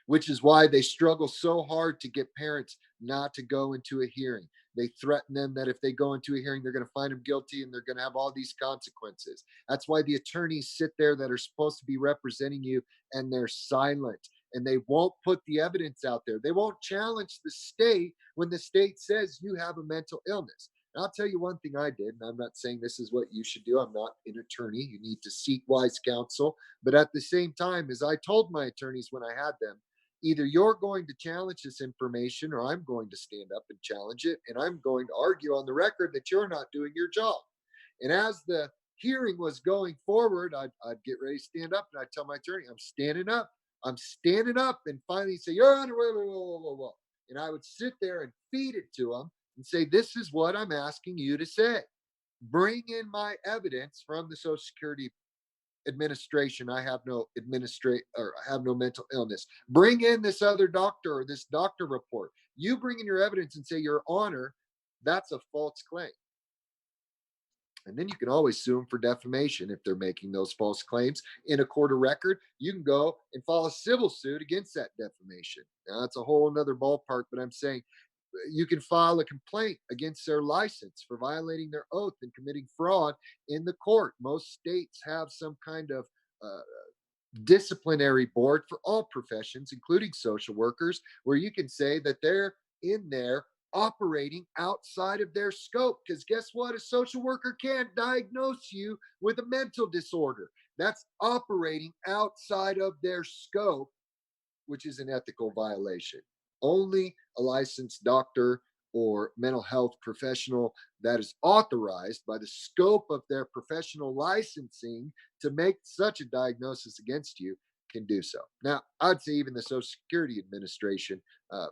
Speaker 1: Which is why they struggle so hard to get parents not to go into a hearing. They threaten them that if they go into a hearing, they're going to find them guilty and they're going to have all these consequences. That's why the attorneys sit there that are supposed to be representing you and they're silent, and they won't put the evidence out there. They won't challenge the state when the state says you have a mental illness. And I'll tell you one thing I did, and I'm not saying this is what you should do. I'm not an attorney. You need to seek wise counsel. But at the same time, as I told my attorneys when I had them, either you're going to challenge this information or I'm going to stand up and challenge it. And I'm going to argue on the record that you're not doing your job. And as the hearing was going forward, I'd get ready to stand up and I'd tell my attorney, I'm standing up. I'm standing up. And finally say, Your Honor, whoa. And I would sit there and feed it to them and say, this is what I'm asking you to say. Bring in my evidence from the Social Security Administration. I have no mental illness. Bring in this other doctor or this doctor report. You bring in your evidence and say, Your Honor, that's a false claim. And then you can always sue them for defamation if they're making those false claims in a court of record. You can go and file a civil suit against that defamation. Now, that's a whole nother ballpark, but I'm saying you can file a complaint against their license for violating their oath and committing fraud in the court. Most states have some kind of disciplinary board for all professions, including social workers, where you can say that they're in there operating outside of their scope. Because guess what? A social worker can't diagnose you with a mental disorder. That's operating outside of their scope, which is an ethical violation. Only a licensed doctor or mental health professional that is authorized by the scope of their professional licensing to make such a diagnosis against you can do so. Now, I'd say even the Social Security Administration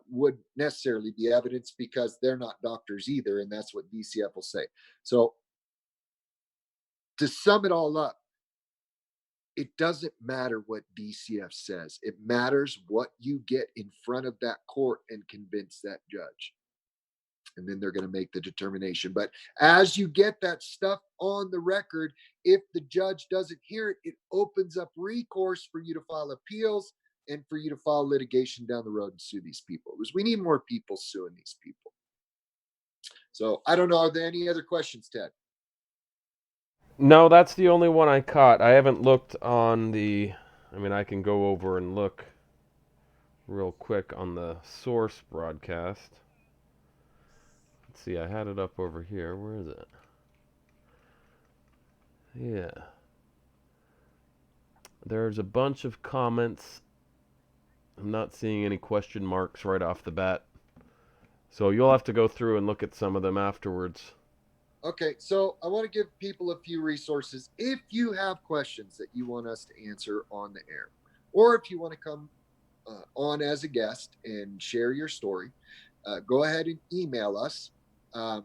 Speaker 1: would necessarily be evidence, because they're not doctors either, and that's what DCF will say. So to sum it all up, it doesn't matter what DCF says. It matters what you get in front of that court and convince that judge. And then they're going to make the determination. But as you get that stuff on the record, if the judge doesn't hear it, it opens up recourse for you to file appeals and for you to file litigation down the road and sue these people. Because we need more people suing these people. So I don't know. Are there any other questions, Ted?
Speaker 4: No, that's the only one I caught. I haven't looked on the... I mean, I can go over and look real quick on the source broadcast. Let's see, I had it up over here. Where is it? Yeah. There's a bunch of comments. I'm not seeing any question marks right off the bat. So you'll have to go through and look at some of them afterwards.
Speaker 1: Okay, so I want to give people a few resources. If you have questions that you want us to answer on the air, or if you want to come on as a guest and share your story, go ahead and email us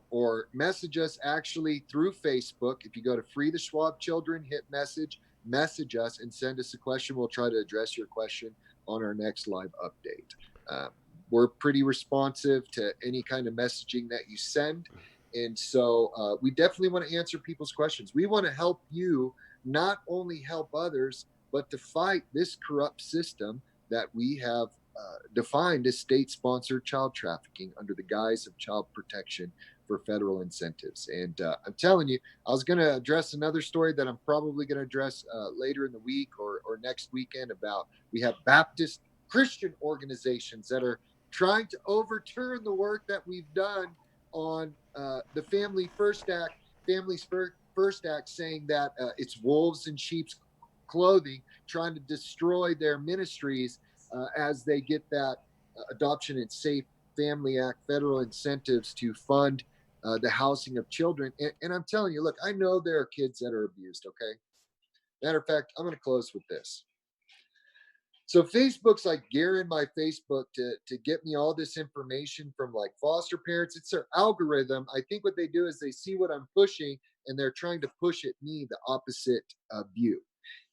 Speaker 1: or message us actually through Facebook. If you go to Free the Schwab Children, hit message us and send us a question. We'll try to address your question on our next live update. We're pretty responsive to any kind of messaging that you send. And so we definitely want to answer people's questions. We want to help you not only help others, but to fight this corrupt system that we have defined as state-sponsored child trafficking under the guise of child protection for federal incentives. And I'm telling you, I was going to address another story that I'm probably going to address later in the week or next weekend about we have Baptist Christian organizations that are trying to overturn the work that we've done on the Family First Act, Families First Act, saying that it's wolves in sheep's clothing, trying to destroy their ministries as they get that Adoption and Safe Family Act federal incentives to fund the housing of children. And I'm telling you, look, I know there are kids that are abused, okay? Matter of fact, I'm going to close with this. So Facebook's like gearing my Facebook to get me all this information from like foster parents. It's their algorithm. I think what they do is they see what I'm pushing and they're trying to push at me the opposite view.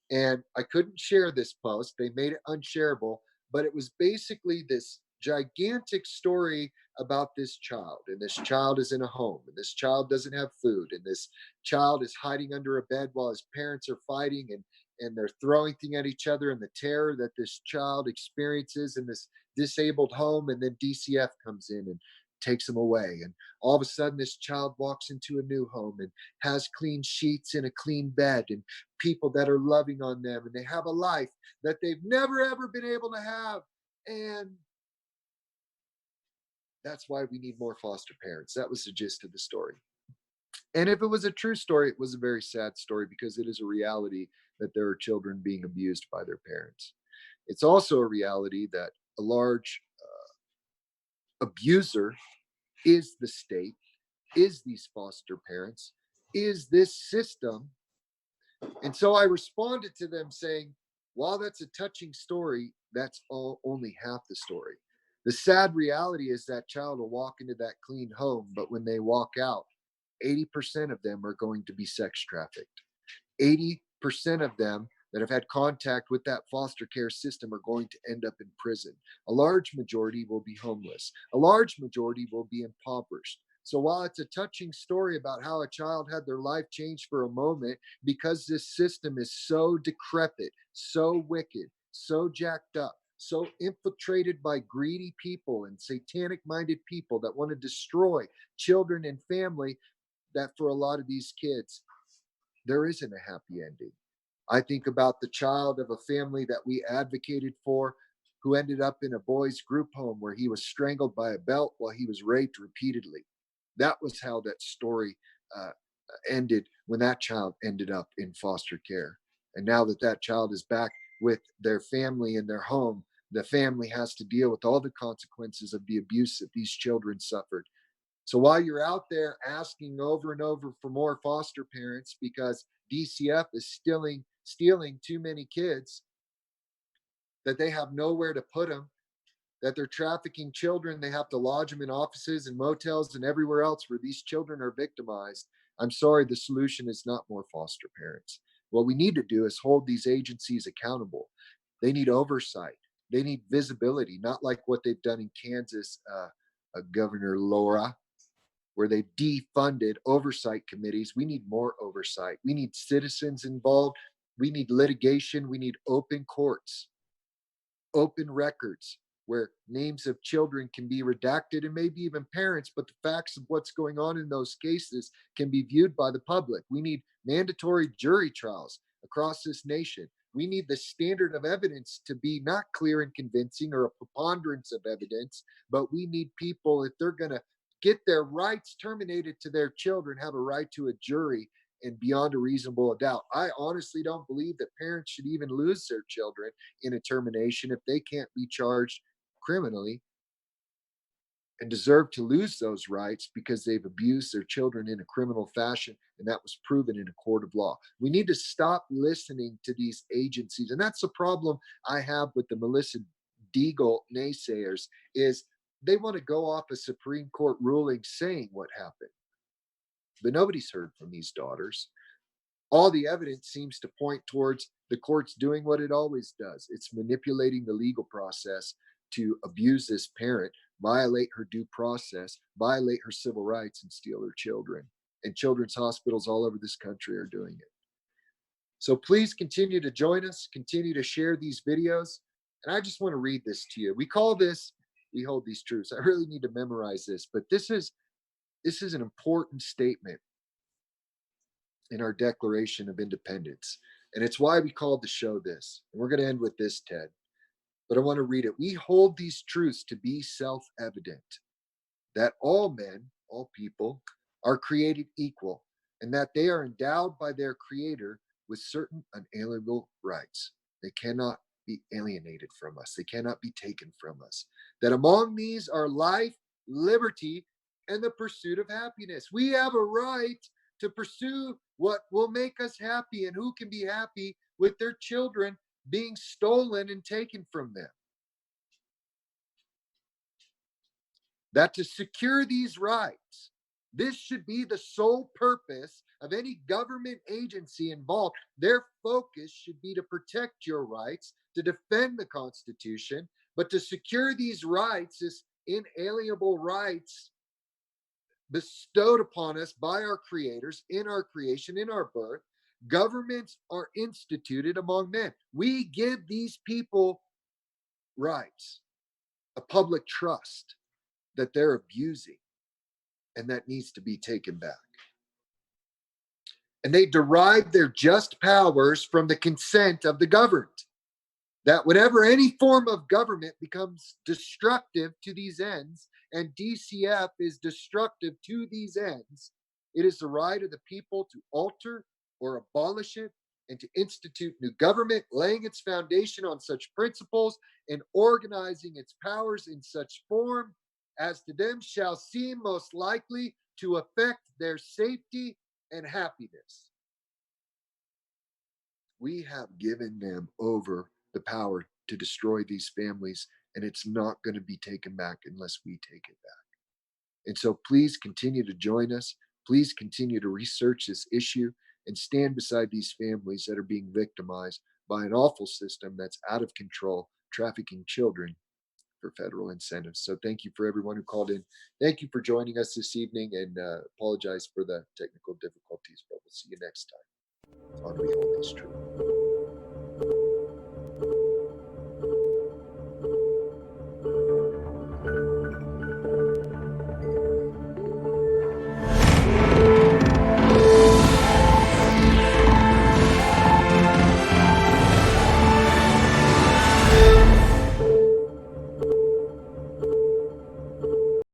Speaker 1: And I couldn't share this post. They made it unshareable, but it was basically this gigantic story about this child. And this child is in a home, and this child doesn't have food, and this child is hiding under a bed while his parents are fighting, and they're throwing things at each other, and the terror that this child experiences in this disabled home. And then DCF comes in and takes him away. And all of a sudden, this child walks into a new home and has clean sheets and a clean bed and people that are loving on them, and they have a life that they've never ever been able to have. And that's why we need more foster parents. That was the gist of the story. And if it was a true story, it was a very sad story because it is a reality that there are children being abused by their parents. It's also a reality that a large abuser is the state, is these foster parents, is this system. And so I responded to them saying, while that's a touching story, that's only half the story. The sad reality is that child will walk into that clean home, but when they walk out, 80% of them are going to be sex trafficked. 80% of them that have had contact with that foster care system are going to end up in prison. A large majority will be homeless. A large majority will be impoverished. So while it's a touching story about how a child had their life changed for a moment, because this system is so decrepit, so wicked, so jacked up, so infiltrated by greedy people and satanic minded people that want to destroy children and family, that for a lot of these kids, there isn't a happy ending. I think about the child of a family that we advocated for who ended up in a boys' group home where he was strangled by a belt while he was raped repeatedly. That was how that story ended when that child ended up in foster care. And now that that child is back with their family in their home, the family has to deal with all the consequences of the abuse that these children suffered. So while you're out there asking over and over for more foster parents because DCF is stealing too many kids, that they have nowhere to put them, that they're trafficking children, they have to lodge them in offices and motels and everywhere else where these children are victimized. I'm sorry, the solution is not more foster parents. What we need to do is hold these agencies accountable. They need oversight. They need visibility, not like what they've done in Kansas, Governor Laura, where they've defunded oversight committees. We need more oversight. We need citizens involved. We need litigation. We need open courts, open records where names of children can be redacted and maybe even parents, but the facts of what's going on in those cases can be viewed by the public. We need mandatory jury trials across this nation. We need the standard of evidence to be not clear and convincing or a preponderance of evidence, but we need people, if they're going to get their rights terminated to their children, have a right to a jury and beyond a reasonable doubt. I honestly don't believe that parents should even lose their children in a termination if they can't be charged criminally and deserve to lose those rights because they've abused their children in a criminal fashion, and that was proven in a court of law. We need to stop listening to these agencies, and that's the problem I have with the Melissa Deagle naysayers, is they want to go off a Supreme Court ruling saying what happened. But nobody's heard from these daughters. All the evidence seems to point towards the courts doing what it always does. It's manipulating the legal process to abuse this parent, violate her due process, violate her civil rights, and steal her children. And children's hospitals all over this country are doing it. So please continue to join us, continue to share these videos. And I just want to read this to you. We hold these truths. I really need to memorize this, but this is an important statement in our Declaration of Independence. And it's why we called the show this. And we're going to end with this, Ted. But I want to read it. We hold these truths to be self-evident, that all men, all people, are created equal, and that they are endowed by their Creator with certain unalienable rights. They cannot be alienated from us. They cannot be taken from us. That among these are life, liberty, and the pursuit of happiness. We have a right to pursue what will make us happy, and who can be happy with their children being stolen and taken from them. That to secure these rights, this should be the sole purpose of any government agency involved. Their focus should be to protect your rights, to defend the Constitution, but to secure these rights, this inalienable rights bestowed upon us by our creators in our creation, in our birth. Governments are instituted among men. We give these people rights, a public trust that they're abusing, and that needs to be taken back. And they derive their just powers from the consent of the governed. That whenever any form of government becomes destructive to these ends, and DCF is destructive to these ends, it is the right of the people to alter or abolish it and to institute new government, laying its foundation on such principles and organizing its powers in such form as to them shall seem most likely to affect their safety and happiness. We have given them over the power to destroy these families, and it's not going to be taken back unless we take it back. And so please continue to join us. Please continue to research this issue and stand beside these families that are being victimized by an awful system that's out of control, trafficking children for federal incentives. So thank you for everyone who called in. Thank you for joining us this evening, and apologize for the technical difficulties, but we'll see you next time on We Hold This Truth.